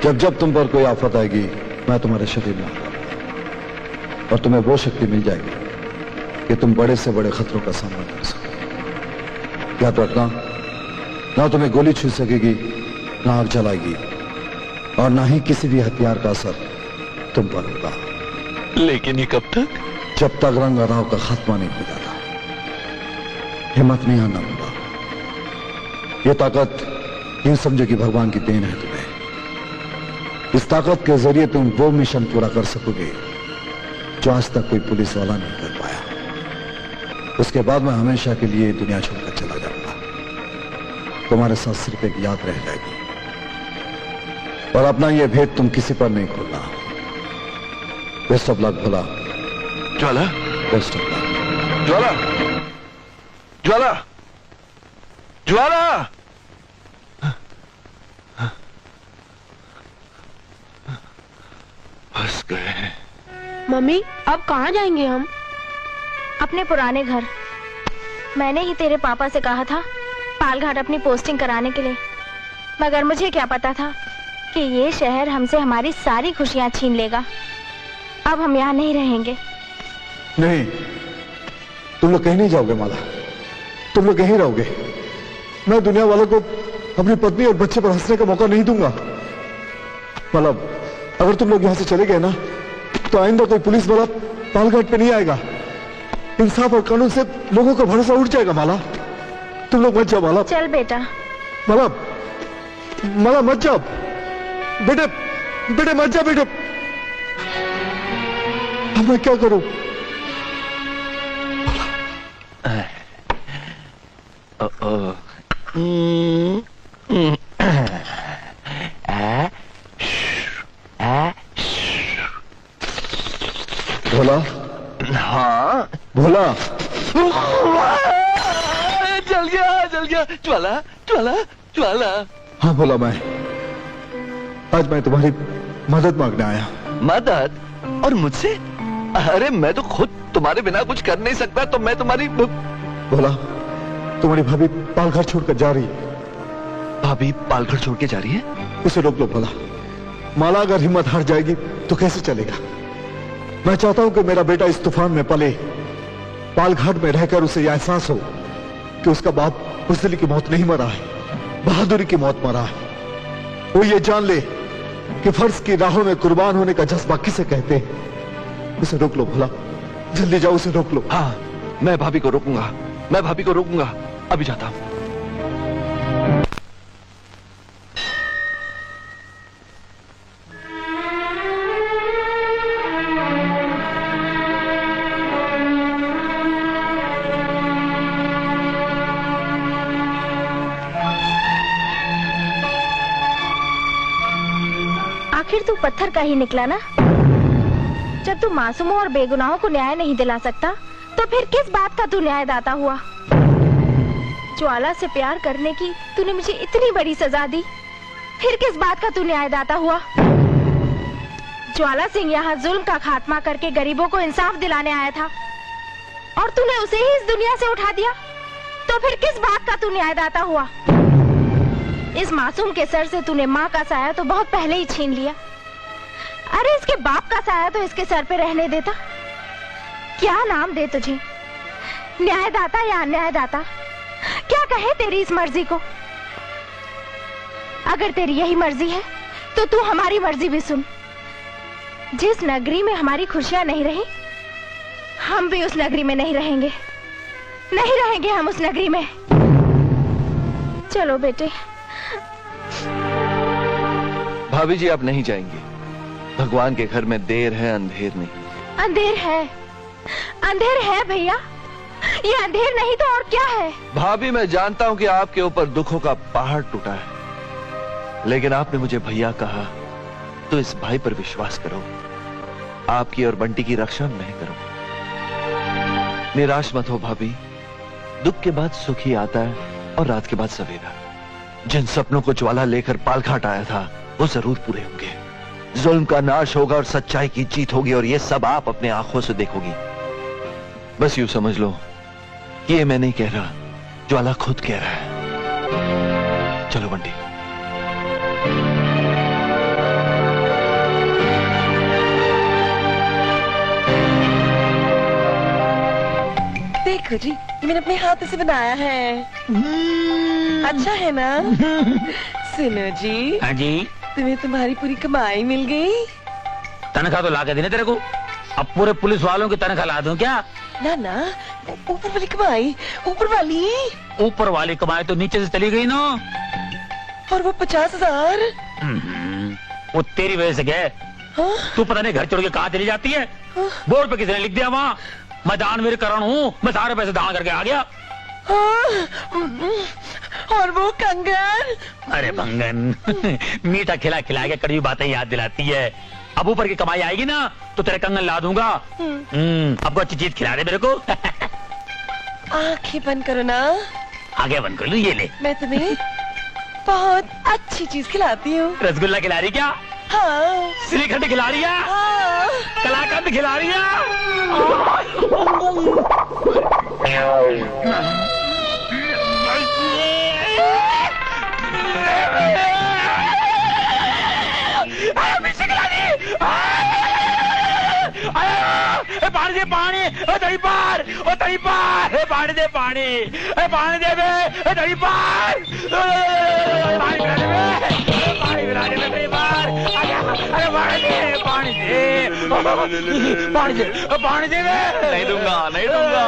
जब जब तुम पर कोई आफत आएगी, मैं तुम्हारे शरीर में आऊंगा और तुम्हें वो शक्ति मिल जाएगी कि तुम बड़े से बड़े खतरों का सामना कर सको। याद रखना, ना तुम्हें गोली छू सकेगी, ना आग जलाएगी, और ना ही किसी भी हथियार का असर तुम पर होगा। लेकिन ये कब तक? जब तक रंगा राव का खात्मा नहीं हो जाता। हिम्मत नहीं हारना होगा। ये ताकत यूं समझो कि भगवान की देन है तुम्हें। इस ताकत के जरिए तुम वो मिशन पूरा कर सकोगे जो आज तक कोई पुलिस वाला नहीं कर पाया। उसके बाद मैं हमेशा के लिए दुनिया छोड़कर चला जाऊंगा। तुम्हारे साथ सिर्फ एक याद रह जाएगी, और अपना ये भेद तुम किसी पर नहीं खोलना। Best of luck Bhola. Jwala, best of luck. Jwala, Jwala, Jwala. फंस गए। मम्मी, अब कहाँ जाएंगे हम? अपने पुराने घर। मैंने ही तेरे पापा से कहा था पालघाट अपनी पोस्टिंग कराने के लिए, मगर मुझे क्या पता था कि ये शहर हमसे हमारी सारी खुशियां छीन लेगा। अब हम यहाँ नहीं रहेंगे। नहीं, तुम लोग कहीं नहीं जाओगे माला, तुम लोग यहीं रहोगे। मैं दुनिया वालों को अपनी पत्नी और बच्चे पर हंसने का मौका नहीं दूंगा। मतलब अगर तुम लोग यहां से चले गए ना, तो आइंदा कोई पुलिस वाला पालघाट पे नहीं आएगा। इंसाफ और कानून से लोगों का भरोसा उठ जाएगा माला। तुम लोग मत जाओ माला। चल बेटा। माला, माला मत जाओ बेटे, बेटे मत जाओ बेटे। अब मैं क्या करूं? भोला। हाँ भोला। जल गया, जल गया। ज्वाला, ज्वाला, ज्वाला। हाँ भोला, आज मैं तुम्हारी मदद मांगने आया। मदद? और मुझसे? अरे मैं तो खुद तुम्हारे बिना कुछ कर नहीं सकता, तो मैं तुम्हारी। भोला, तुम्हारी भाभी पालघर छोड़कर जा रही है। भाभी पालघर छोड़ के जा रही है? उसे रोक लो भोला। माला अगर हिम्मत हार जाएगी तो कैसे चलेगा? मैं चाहता हूं कि मेरा बेटा इस तूफान में पले, पालघाट में रहकर उसे यह एहसास हो कि उसका बाप बुज़दिली की मौत नहीं मरा है, बहादुरी की मौत मरा है। वो ये जान ले कि फर्ज की राहों में कुर्बान होने का जज्बा किसे कहते हैं। उसे रोक लो भोला, जल्दी जाओ, उसे रोक लो। हाँ, मैं भाभी को रोकूंगा, मैं भाभी को रोकूंगा। अभी जाता हूं। आखिर तू पत्थर का ही निकला ना। जब तू मासूमों और बेगुनाहों को न्याय नहीं दिला सकता, तो फिर किस बात का तू न्यायदाता हुआ? ज्वाला से प्यार करने की तूने मुझे इतनी बड़ी सजा दी, फिर किस बात का तू न्यायदाता हुआ? ज्वाला सिंह यहाँ जुल्म का खात्मा करके गरीबों को इंसाफ दिलाने आया था, और तूने उसे ही इस दुनिया से उठा दिया, तो फिर किस बात का तू न्यायदाता हुआ? इस मासूम के सर से तूने माँ का साया तो बहुत पहले ही छीन लिया। अरे इसके बाप का साया तो इसके सर पे रहने देता। क्या नाम दे तुझे, न्यायदाता या अन्यायदाता? क्या कहे तेरी इस मर्जी को? अगर तेरी यही मर्जी है तो तू हमारी मर्जी भी सुन। जिस नगरी में हमारी खुशियां नहीं रही, हम भी उस नगरी में नहीं रहेंगे। नहीं रहेंगे हम उस नगरी में। चलो बेटे। भाभी जी, आप नहीं जाएंगे। भगवान के घर में देर है, अंधेर नहीं। अंधेर है, अंधेर है भैया। ये अंधेर नहीं तो और क्या है? भाभी, मैं जानता हूं कि आपके ऊपर दुखों का पहाड़ टूटा है, लेकिन आपने मुझे भैया कहा, तो इस भाई पर विश्वास करो। आपकी और बंटी की रक्षा मैं करूं। निराश मत हो भाभी। दुख के बाद सुख ही आता है, और रात के बाद सवेरा। जिन सपनों को ज्वाला लेकर पालघाट आया था, वो जरूर पूरे होंगे। जुल्म का नाश होगा और सच्चाई की जीत होगी, और ये सब आप अपने आंखों से देखोगी। बस यूं समझ लो कि ये मैं नहीं कह रहा, ज्वाला खुद कह रहा है। चलो बंटी। देखो जी, ये मैंने अपने हाथ से बनाया है। अच्छा है ना? सुनो जी। हाँ जी। तुम्हें तुम्हारी पूरी कमाई मिल गई? तनख्वाह तो ला के देने तेरे को। अब पूरे पुलिस वालों की तनख्वाह ला दूं क्या? ना ना, ऊपर वाली कमाई, ऊपर वाली। ऊपर वाली कमाई तो नीचे से चली गई ना। और वो 50,000? वो तेरी वजह से गए। हाँ? तू पता नहीं घर छोड़ के कहाँ चली जाती है। बोर्ड पे किसी ने लिख दिया वहाँ, मैं दानवीर करण हूँ, मैं सारे पैसे दान करके आ गया। और वो कंगन? अरे भंगन मीठा खिला खिला के कड़वी बातें याद दिलाती है। अब ऊपर की कमाई आएगी ना तो तेरे कंगन ला दूंगा। अब को अच्छी चीज खिला दे मेरे को। आंखें बंद करो ना। आगे बंद कर लू, ये ले। मैं तुम्हें बहुत अच्छी चीज खिलाती हूँ। रसगुल्ला खिला रही क्या? हाँ। श्रीखंड खिला रही है? हाँ। कलाकंद खिला रही है? पानी दे पानी, दही पार, दही पार, पानी दे पानी, पानी दे बे, दही पार, पानी पिला दे, पानी पिला दे, दही पार, अरे पानी दे, पानी दे, पानी दे, पानी दे बे। नहीं दूंगा, नहीं दूंगा।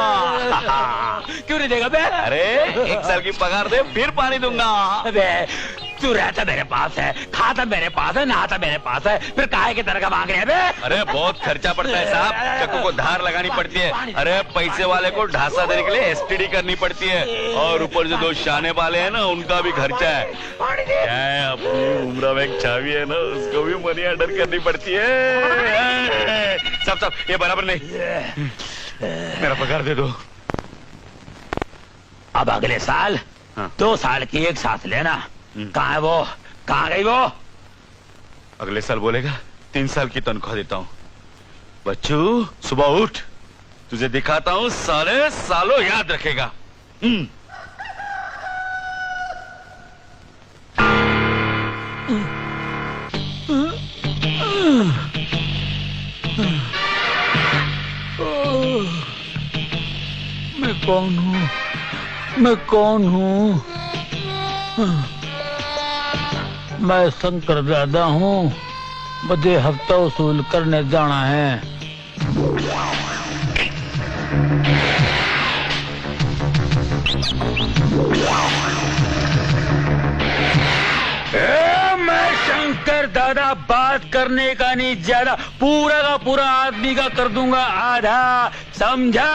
क्यों नहीं देगा बे? अरे 1 साल की पगार दे, फिर पानी दूंगा। बे तू रहता मेरे पास है, खाता मेरे पास है, नहाता मेरे पास है, फिर काहे की तरह का मांग रहे हैं बे? अरे बहुत खर्चा पड़ता है साहब, चक्कू को धार लगानी पड़ती है। अरे पैसे वाले को ढांसा देने के लिए एसटीडी करनी पड़ती है, और ऊपर जो 2 शाने वाले हैं ना उनका भी खर्चा है। क्या है, अपनी उम्र में एक चाबी है ना, उसको भी मनी ऑर्डर करनी पड़ती है। सब ये बराबर नहीं, मेरा पगार दे दो। अब अगले साल 2 साल की एक साथ लेना। कहाँ है वो? कहाँ गई वो? अगले साल बोलेगा 3 साल की तनख्वाह देता हूँ। बच्चू सुबह उठ, तुझे दिखाता हूँ, सारे सालों याद रखेगा। मैं कौन हूँ? मैं कौन हूँ? मैं शंकर दादा हूँ, मुझे हफ्ता वसूल करने जाना है। मैं शंकर दादा बात करने का नहीं, ज्यादा पूरा का पूरा आदमी का कर दूंगा आधा, समझा?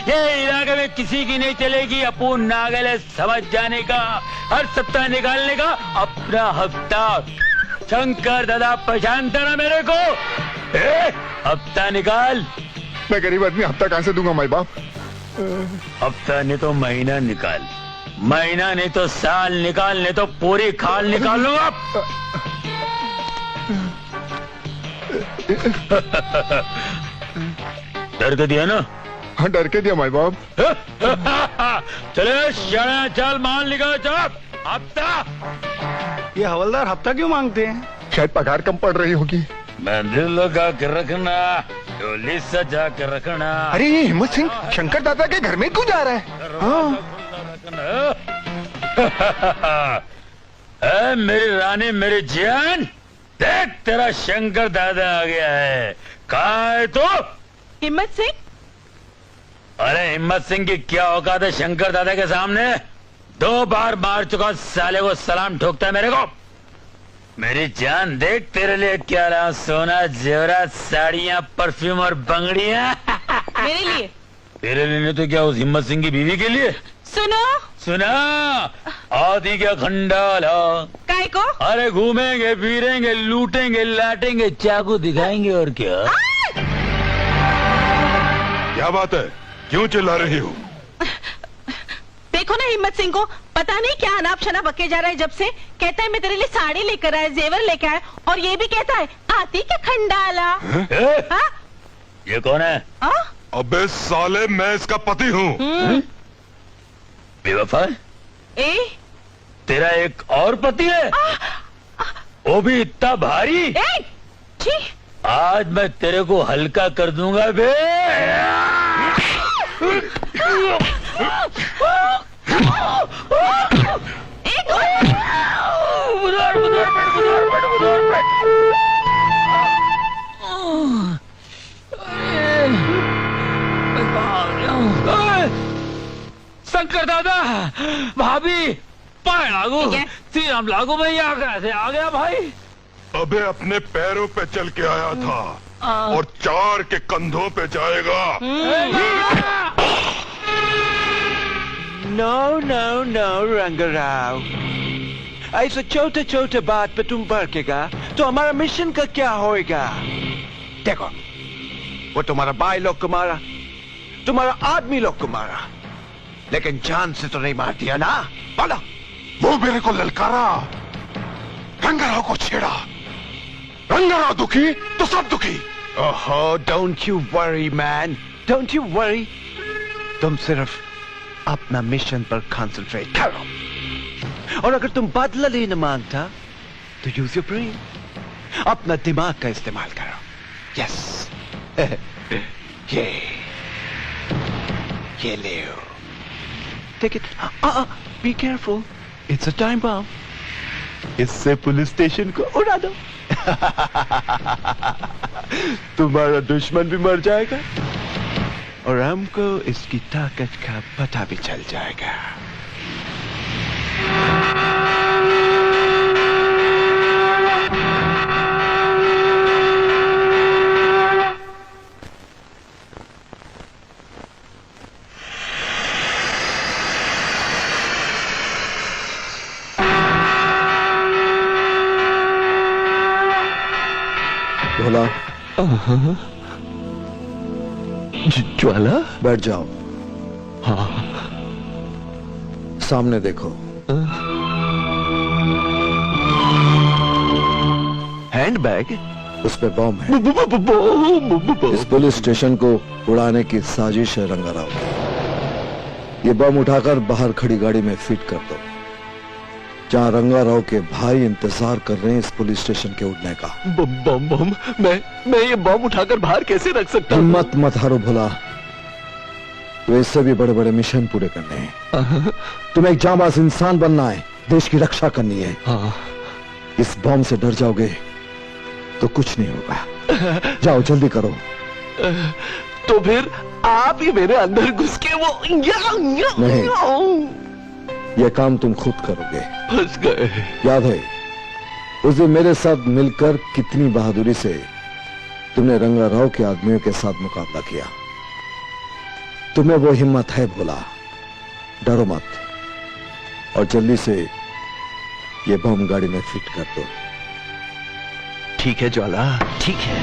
ये इलाके में किसी की नहीं चलेगी। अपूर्ण नागल है समझ जाने का, हर सप्ताह निकालने का अपना हफ्ता। शंकर दादा पहचानता ना मेरे को? हफ्ता निकाल। मैं गरीब आदमी हफ्ता कहाँ से दूंगा माई बाप? हफ्ता नहीं तो महीना निकाल, महीना नहीं तो साल निकाल, नहीं तो पूरी खाल निकाल लूंगा। डर के दिया ना? हाँ डर के दिया माई बाप। चले शाना, चल माल निकाल, चल। हफ्ता। ये हवलदार हफ्ता क्यों मांगते हैं? शायद पगार कम पड़ रही होगी। मंदिर लगा के रखना, डोली सजा के रखना। अरे ये हिम्मत सिंह शंकर दादा के घर में क्यों जा रहा है? हाँ। मेरी रानी, मेरी जान, देख तेरा शंकर दादा आ गया है। कहाँ है तू? हिम्मत सिंह? अरे हिम्मत सिंह की क्या औकात है शंकर दादा के सामने? 2 बार मार चुका साले को, सलाम ठोकता है मेरे को। मेरी जान देख तेरे लिए क्या रहा, सोना जेवरात, साड़ियाँ, परफ्यूम और बंगड़ियाँ। मेरे लिए? तेरे लिए नहीं तो क्या उस हिम्मत सिंह की बीवी के लिए? सुनो, सुना आदि क्या खंडाला। काय को? अरे घूमेंगे फिरेंगे, लूटेंगे लाटेंगे, चाकू दिखाएंगे, और क्या? क्या बात है, क्यों चिल्ला रही हो? देखो ना हिम्मत सिंह को, पता नहीं क्या अनाप शनाप बके जा रहा है। जब से कहता है मैं तेरे लिए साड़ी लेकर आया, जेवर लेकर आया, और ये भी कहता है आती क्या खंडाला। हाँ? ये कौन है? अबे साले, मैं इसका पति हूँ। बेवफा? तेरा एक और पति है? वो भी इतना भारी? आज मैं तेरे को हल्का कर दूंगा बे। शंकर दादा, भाभी, पाए लागू, श्री राम लागू, मैं यहाँ कैसे आ गया भाई? अबे अपने पैरों पे चल के आया था और 4 के कंधों पे जाएगा। नो नो नो रंगराव, ऐसा छोटे छोटे बात पे तुम भड़केगा तो हमारा मिशन का क्या होएगा? देखो, वो तुम्हारा भाई लोग को मारा, तुम्हारा आदमी लोग को मारा, लेकिन जान से तो नहीं मार दिया ना? बोलो। वो मेरे को ललकारा, रंगाराव को छेड़ा, रंगाराव दुखी तो सब दुखी। ओहो, don't you worry man, don't you worry. तुम सिर्फ अपना मिशन पर कंसंट्रेट करो, और अगर तुम बदला लेना मांगता तो यूज योर ब्रेन, अपना दिमाग का इस्तेमाल करो। यस, ये ले, take it. Be careful, it's a time bomb. इससे पुलिस स्टेशन को उड़ा दो। तुम्हारा दुश्मन भी मर जाएगा और हमको इसकी ताकत का पता भी चल जाएगा। भोला, ज्वाला, बैठ जाओ। हाँ। सामने देखो। हैंडबैग, उस पे बम है। इस पुलिस स्टेशन को उड़ाने की साजिश है रंगाराव की। ये बम उठाकर बाहर खड़ी गाड़ी में फिट कर दो, जहां रंगाराव के भाई इंतजार कर रहे हैं इस पुलिस स्टेशन के उड़ने का। बम बम, मैं ये बम उठाकर बाहर कैसे रख सकता हूँ? हिम्मत मत हारो भोला, तो इससे भी बड़े बड़े मिशन पूरे करने हैं। तुम्हें एक जांबाज इंसान बनना है, देश की रक्षा करनी है। इस बम से डर जाओगे तो कुछ नहीं होगा। जाओ जल्दी करो। तो फिर आप ही मेरे अंदर घुस के वो नहीं, यह काम तुम खुद करोगे। फंस गए। याद है उस दिन मेरे साथ मिलकर कितनी बहादुरी से तुमने रंगाराव के आदमियों के साथ मुकाबला किया। तुम्हें वो हिम्मत है भोला, डरो मत, और जल्दी से ये बम गाड़ी में फिट कर दो। ठीक है ज्वाला, ठीक है।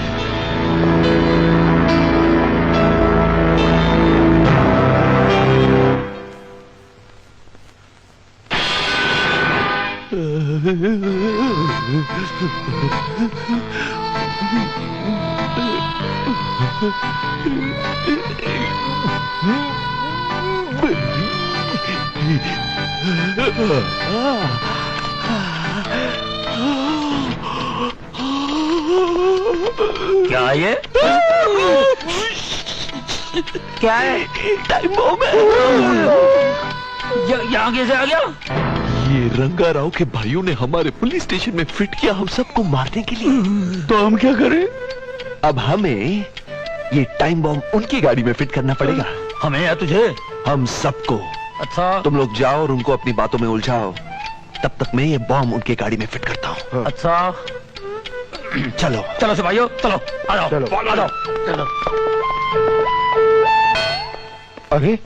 क्या ये? क्या है? टाइम बम है। यहाँ कैसे आ गया? ये रंगाराव के भाइयों ने हमारे पुलिस स्टेशन में फिट किया हम सबको मारने के लिए। तो हम क्या करें? अब हमें ये टाइम बम उनकी गाड़ी में फिट करना पड़ेगा। हमें या तुझे? हम सबको। अच्छा, तुम लोग जाओ और उनको अपनी बातों में उलझाओ, तब तक मैं ये बम उनके गाड़ी में फिट करता हूँ। अच्छा, चलो चलो सिपाहियों, चलो आ जाओ, आ जाओ, चलो। अरे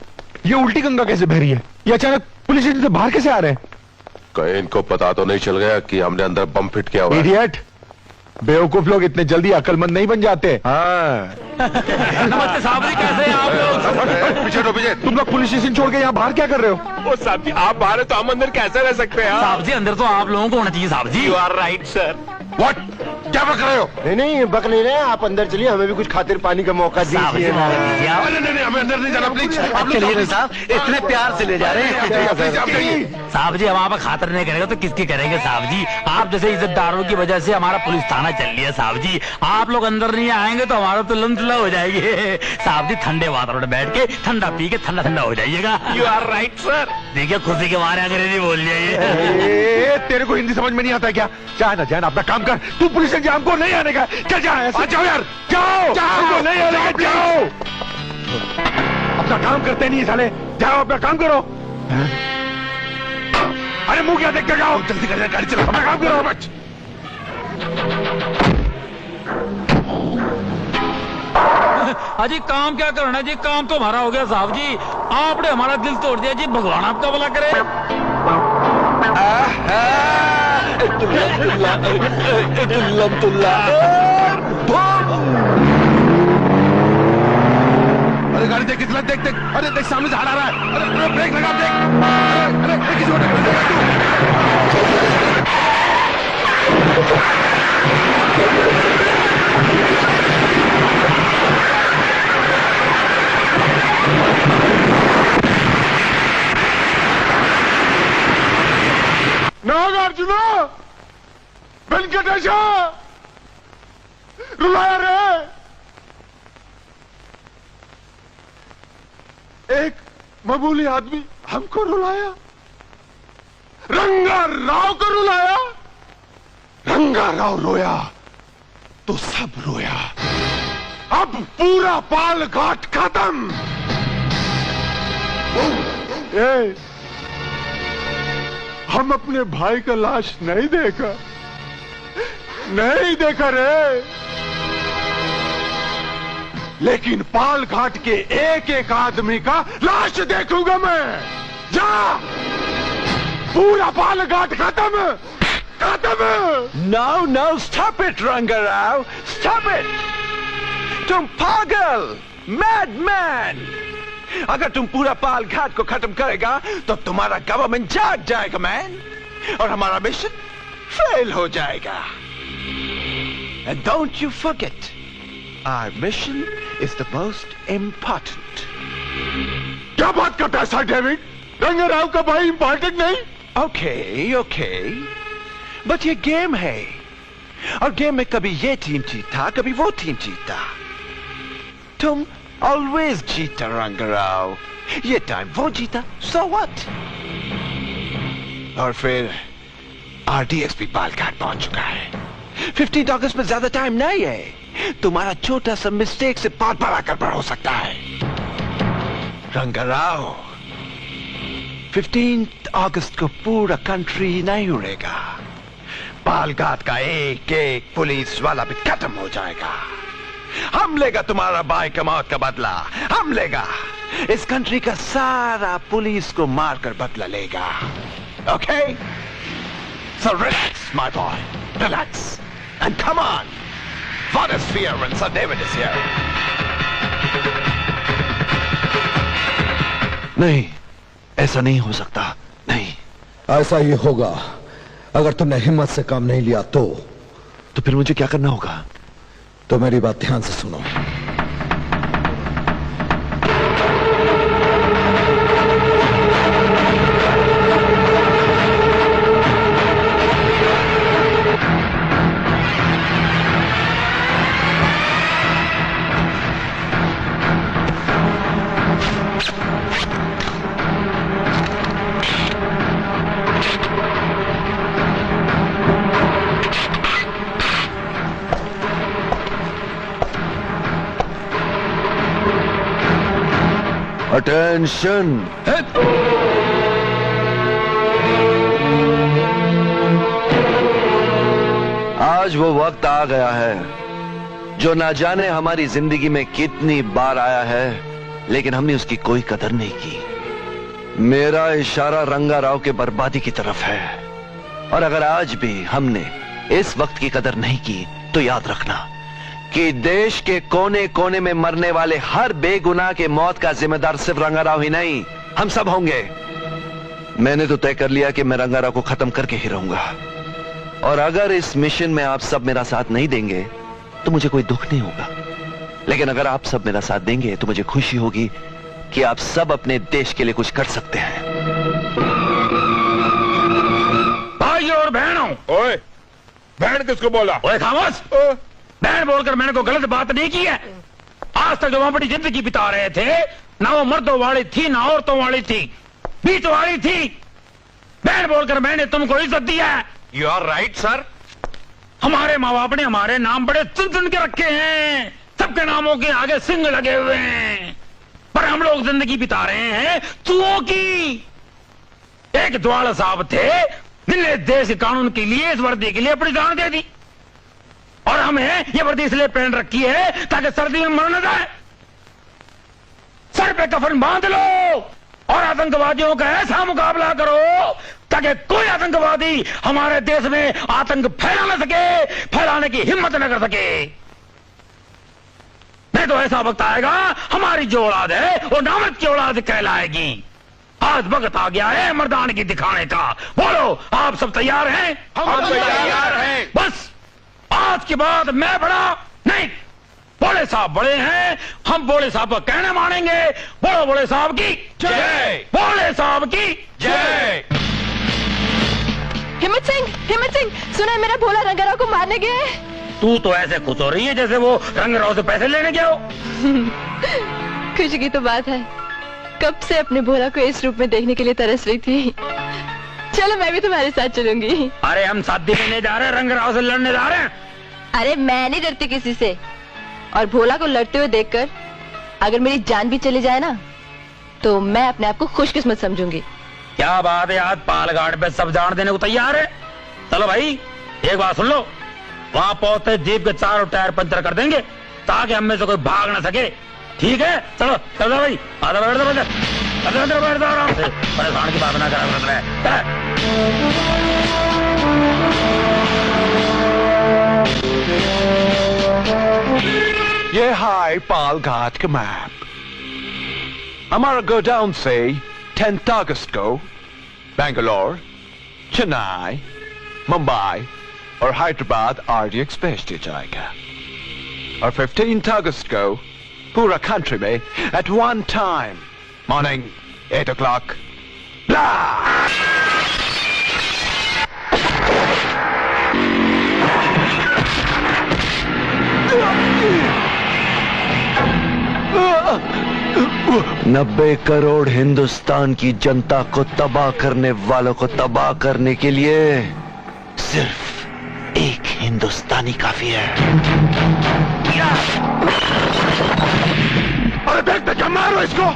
ये उल्टी गंगा कैसे बह रही है? ये अचानक पुलिस स्टेशन से बाहर कैसे आ रहे हैं? कहीं इनको पता तो नहीं चल गया कि हमने अंदर बम फिट किया हुआ है? इडियट, बेवकूफ लोग इतने जल्दी अकलमंद नहीं बन जाते। हाँ। नमस्ते साहब जी, कैसे हैं आप लोग? पीछे तो पीछे। तुम लोग पुलिस स्टेशन छोड़ के यहाँ बाहर क्या कर रहे हो? वो साहब जी, आप बाहर है तो हम अंदर कैसे रह सकते हैं? साहब जी, अंदर तो आप लोगों को होना चाहिए साहब जी। You are right sir. What? क्या बक रहे हो? नहीं नहीं बक नहीं रहे, आप अंदर चलिए, हमें भी कुछ खातिर पानी का मौका दीजिए ना। अरे नहीं, हमें अंदर नहीं जाना प्लीज। चलिए साहब, इतने प्यार से ले जा रहे हैं। साहब जी, हम आप खातर नहीं करेंगे तो किसकी करेंगे साहब जी? आप जैसे इज्जतदारों की वजह से हमारा पुलिस थाना चल लिया साहब जी। आप लोग अंदर नहीं आएंगे तो हमारा तो लंचला हो जाएगी साहब जी। ठंडे वातावरण में बैठ के ठंडा पी के ठंडा ठंडा हो जाइएगा। You are right sir. देखिए, खुशी के मारे अंग्रेजी बोल जाइए। तेरे को हिंदी समझ में नहीं आता क्या? जा ना अपना काम कर। तू पुलिस से हमको नहीं आने का। चल जा, जाओ यार, जाओ, हमको नहीं आने का, जाओ। अपना काम करते नहीं साले, जाओ अपना काम करो। अरे मुंह क्या देखते जाओ, जल्दी कर, गाड़ी चलो, अपना काम करो। बच अजी काम क्या करना जी, काम तो हमारा हो गया साहब जी। आपने हमारा दिल तोड़ दिया जी, भगवान आपका भला करे। अरे गाड़ी देख, कितना देख देख, अरे देख सामने से हाल आ रहा है। अरे ब्रेक लगा, देख। अरे किसी को टक्कर देगा नागार्जुन, वेंकटेश, रुलाया रे। एक मामूली आदमी हमको रुलाया, रंगा राव को रुलाया। रंगा राव रोया तो सब रोया। अब पूरा पाल घाट खत्म। हम अपने भाई का लाश नहीं देखा रे, लेकिन पाल घाट के एक एक आदमी का लाश देखूंगा मैं। जा, पूरा पाल घाट खत्म। No, stop it, Rangarao, stop it. तुम पागल, मैडमैन। अगर तुम पूरा पाल घाट को खत्म करेगा तो तुम्हारा गवर्नमेंट जाग जाएगा मैन, और हमारा मिशन फेल हो जाएगा। And don't you forget, our mission is the most important. क्या बात करता है सर डेविड? रंगाराव का भाई इंपॉर्टेंट नहीं? Okay, बट ये गेम है, और गेम में कभी ये टीम जीता, कभी वो टीम जीता। तुम ऑलवेज जीता रंगाराव। ये टाइम वो जीता, so what? और फिर आरडीएक्सपी पालघाट पहुंच चुका है। 15 अगस्त में ज्यादा टाइम नहीं है। तुम्हारा छोटा सा मिस्टेक से बहुत बड़ा गड़बड़ हो सकता है रंगाराव। 15 अगस्त को पूरा कंट्री नहीं उड़ेगा। पालघाट का एक एक पुलिस वाला भी खत्म हो जाएगा। हम लेगा तुम्हारा भाई का मौत का बदला, हम लेगा। इस कंट्री का सारा पुलिस को मारकर बदला लेगा। Okay? So relax, my boy. Relax. And come on. What is fear when Sir David is here? नहीं, ऐसा नहीं हो सकता। नहीं, ऐसा ही होगा अगर तुमने हिम्मत से काम नहीं लिया तो फिर मुझे क्या करना होगा? तो मेरी बात ध्यान से सुनो। अटेंशन। आज वो वक्त आ गया है जो ना जाने हमारी जिंदगी में कितनी बार आया है, लेकिन हमने उसकी कोई कदर नहीं की। मेरा इशारा रंगाराव के बर्बादी की तरफ है, और अगर आज भी हमने इस वक्त की कदर नहीं की तो याद रखना कि देश के कोने कोने में मरने वाले हर बेगुनाह के मौत का जिम्मेदार सिर्फ रंगाराव ही नहीं, हम सब होंगे। मैंने तो तय कर लिया कि मैं रंगाराव को खत्म करके ही रहूंगा। और अगर इस मिशन में आप सब मेरा साथ नहीं देंगे तो मुझे कोई दुख नहीं होगा, लेकिन अगर आप सब मेरा साथ देंगे तो मुझे खुशी होगी कि आप सब अपने देश के लिए कुछ कर सकते हैं। भाइयों और बहनों। ओए, बहन किसको बोला? ओए खामोश। बहन बोलकर मैंने कोई गलत बात नहीं की है। आज तक जो हम अपनी जिंदगी बिता रहे थे, ना वो मर्दों वाली थी ना औरतों वाली थी, बीच वाली थी। बहन बोलकर मैंने तुमको इज्जत दी है। You are right sir. हमारे माँ बाप ने हमारे नाम बड़े चुन चुन के रखे हैं, सबके नामों के आगे सिंग लगे हुए हैं, पर हम लोग जिंदगी बिता रहे हैं चूहों की। एक द्वाला साहब थे, जिन्हें देश के कानून के लिए, इस वर्दी के लिए अपनी जान दे दी, और हमें ये वर्दी इसलिए पहन रखी है ताकि सर्दी में मर न जाए। सर पे कफन बांध लो और आतंकवादियों का ऐसा मुकाबला करो ताकि कोई आतंकवादी हमारे देश में आतंक फैला न सके, फैलाने की हिम्मत न कर सके। नहीं तो ऐसा वक्त आएगा हमारी जो औलाद है वो नामर्द की औलाद कहलाएगी। आज वक्त आ गया है मर्दानगी दिखाने का। बोलो, आप सब तैयार हैं? हम तैयार हैं। बस आज के बाद मैं बड़ा नहीं, बोले साहब बड़े हैं, हम बोले साहब का कहना मानेंगे। बोलो बोले साहब की जय। बोले साहब की जय। हिम्मत सिंह, सुना है मेरा भोला रंगाराव को मारने गया है। तू तो ऐसे खुश हो रही है जैसे वो रंगराव से पैसे लेने गया हो। खुशी की तो बात है, कब से अपने भोला को इस रूप में देखने के लिए तरस रही थी। चलो मैं भी तुम्हारे साथ चलूंगी। अरे हम शादी लेने जा रहे हैं, रंगराव से लड़ने जा रहे हैं। अरे मैं नहीं डरती किसी से, और भोला को लड़ते हुए देखकर अगर मेरी जान भी चली जाए ना तो मैं अपने आप को खुशकिस्मत समझूंगी। क्या बात है, आज पालघाट पे सब जान देने को तैयार है। चलो भाई, एक बात सुन लो, वहां पहुंचते जीप के चारों टायर पंचर कर देंगे ताकि हम में से कोई भाग ना सके। ठीक है, चलो चलो भाई, आधा बैठ दो आराम से, परेशान की बात ना करा। ये हाय पालघाट का मैप। हमारा गोडाउन से 10 अगस्त को बेंगलोर, चेन्नई, मुंबई और हैदराबाद आरडी एक्सप्रेस दे जाएगा, और 15 अगस्त को पूरा कंट्री में eight one time morning 8 o'clock नब्बे करोड़ हिंदुस्तान की जनता को तबाह करने वालों को तबाह करने के लिए सिर्फ एक हिंदुस्तानी काफी है। अरे देख क्या मारो इसको।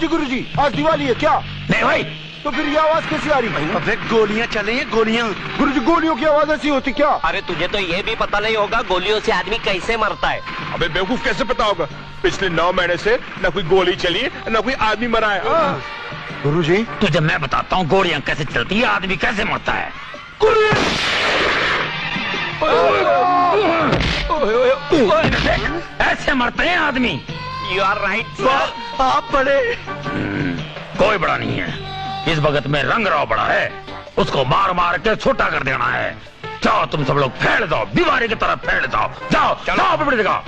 गुरुजी आज दिवाली है क्या? नहीं भाई, तो फिर ये आवाज कैसी आ रही है? अबे गोलियां चल रही हैं, गोलियां। गुरुजी गोलियों की आवाज ऐसी होती क्या? अरे तुझे तो ये भी पता नहीं होगा गोलियों से आदमी कैसे मरता है। अबे बेवकूफ, कैसे पता होगा? पिछले 9 महीने से न कोई गोली चली है न कोई आदमी मरा है। गुरुजी तुझे मैं बताता हूँ गोलियां कैसे चलती है, आदमी कैसे मरता है। ऐसे मरते हैं आदमी। You are right sir. आप बड़े। कोई बड़ा नहीं है, इस वक्त में रंगराव बड़ा है, उसको मार मार के छोटा कर देना है। जाओ तुम सब लोग फैल जाओ, बीमारी की तरफ फैल जाओ। जाओ जाओ अपनी जगह।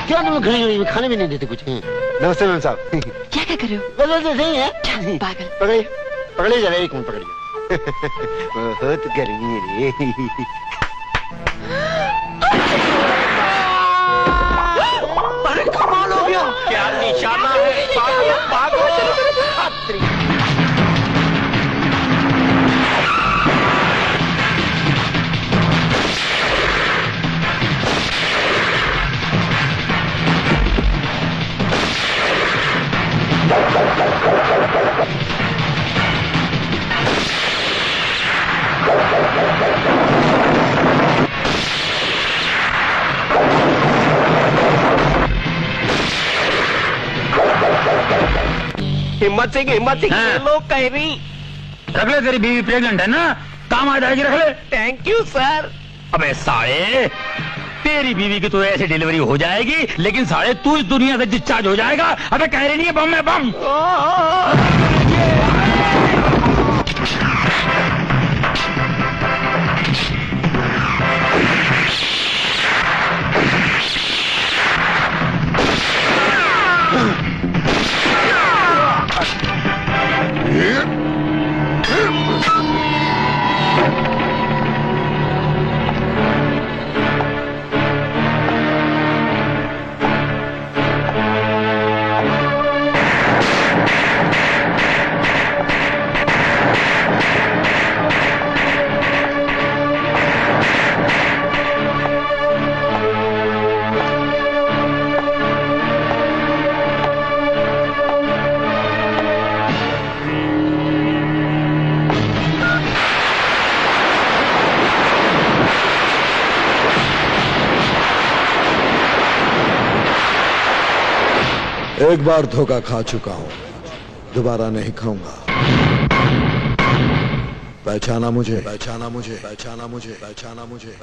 क्या तुम खाने भी नहीं देते कुछ? नमस्ते मैम साहब। क्या क्या कर रहे हो? बस नहीं है पागल। पकड़िए पकड़िए जरा, एक मिनट पकड़िए। बहुत गर्मी है रे। अरे कमाल हो गया, क्या निशाना है। भागो भागो। हिम्मत सिंह हाँ। लोग कह रही। रख ले, तेरी बीवी प्रेग्नेंट है ना, काम आ जाएगी, रख ले। Thank you sir. अबे साले, तेरी बीवी की तो ऐसे डिलीवरी हो जाएगी, लेकिन साले तू इस दुनिया से डिस्चार्ज हो जाएगा। अबे कह रही नहीं है बम है बम। एक बार धोखा खा चुका हूं, दोबारा नहीं खाऊंगा। पहचाना मुझे, पहचाना मुझे, पहचाना मुझे, पहचाना मुझे,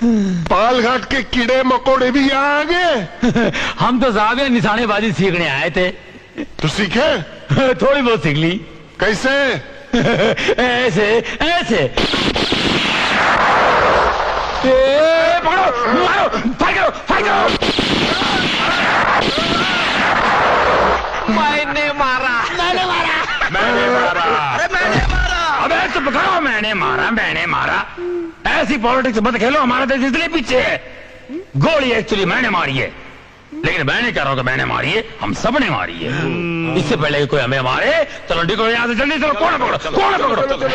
पालघाट के कीड़े मकोड़े भी यहाँ आ गए। हम तो साहब यहाँ निशानेबाजी सीखने आए थे। तो सीखे? थोड़ी बहुत सीख ली। कैसे? ऐसे ऐसे। पकड़ो, मारो, फायर करो, फायर करो। मैंने मारा। मैंने मारा। मैंने मारा। अरे मैंने मारा। अबे चुप करो, मैंने मारा, मैंने मारा। ऐसी पॉलिटिक्स मत खेलो, हमारा देश इसलिए पीछे है। गोली एक्चुअली मैंने मारी है, लेकिन मैंने कह रहा हूं कि मैंने मारी है, हम सब ने मारी है। इससे पहले कि कोई हमें मारे, चलो निकलो यहां से जल्दी, चलो कौन पकड़ो, कौन पकड़ो।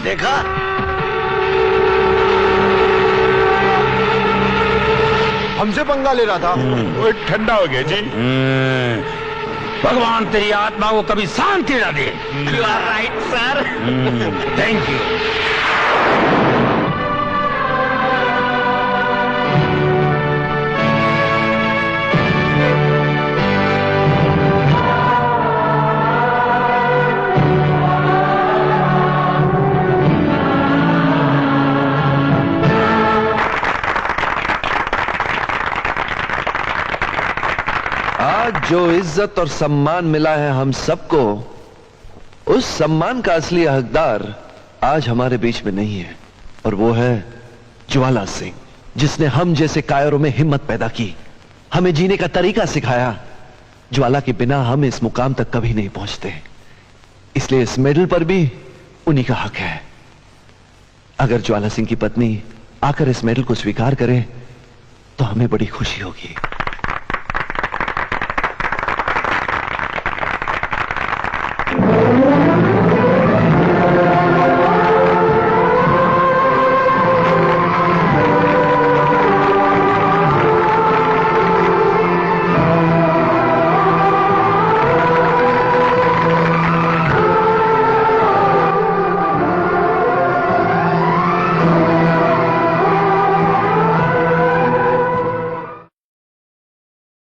देखा? हमसे पंगा ले रहा था। वो ठंडा हो गया जी। भगवान तेरी आत्मा को कभी शांति ना दे। You are right sir. Thank you. आज जो इज्जत और सम्मान मिला है हम सबको, उस सम्मान का असली हकदार आज हमारे बीच में नहीं है, और वो है ज्वाला सिंह, जिसने हम जैसे कायरों में हिम्मत पैदा की, हमें जीने का तरीका सिखाया। ज्वाला के बिना हम इस मुकाम तक कभी नहीं पहुंचते, इसलिए इस मेडल पर भी उन्हीं का हक है। अगर ज्वाला सिंह की पत्नी आकर इस मेडल को स्वीकार करे तो हमें बड़ी खुशी होगी।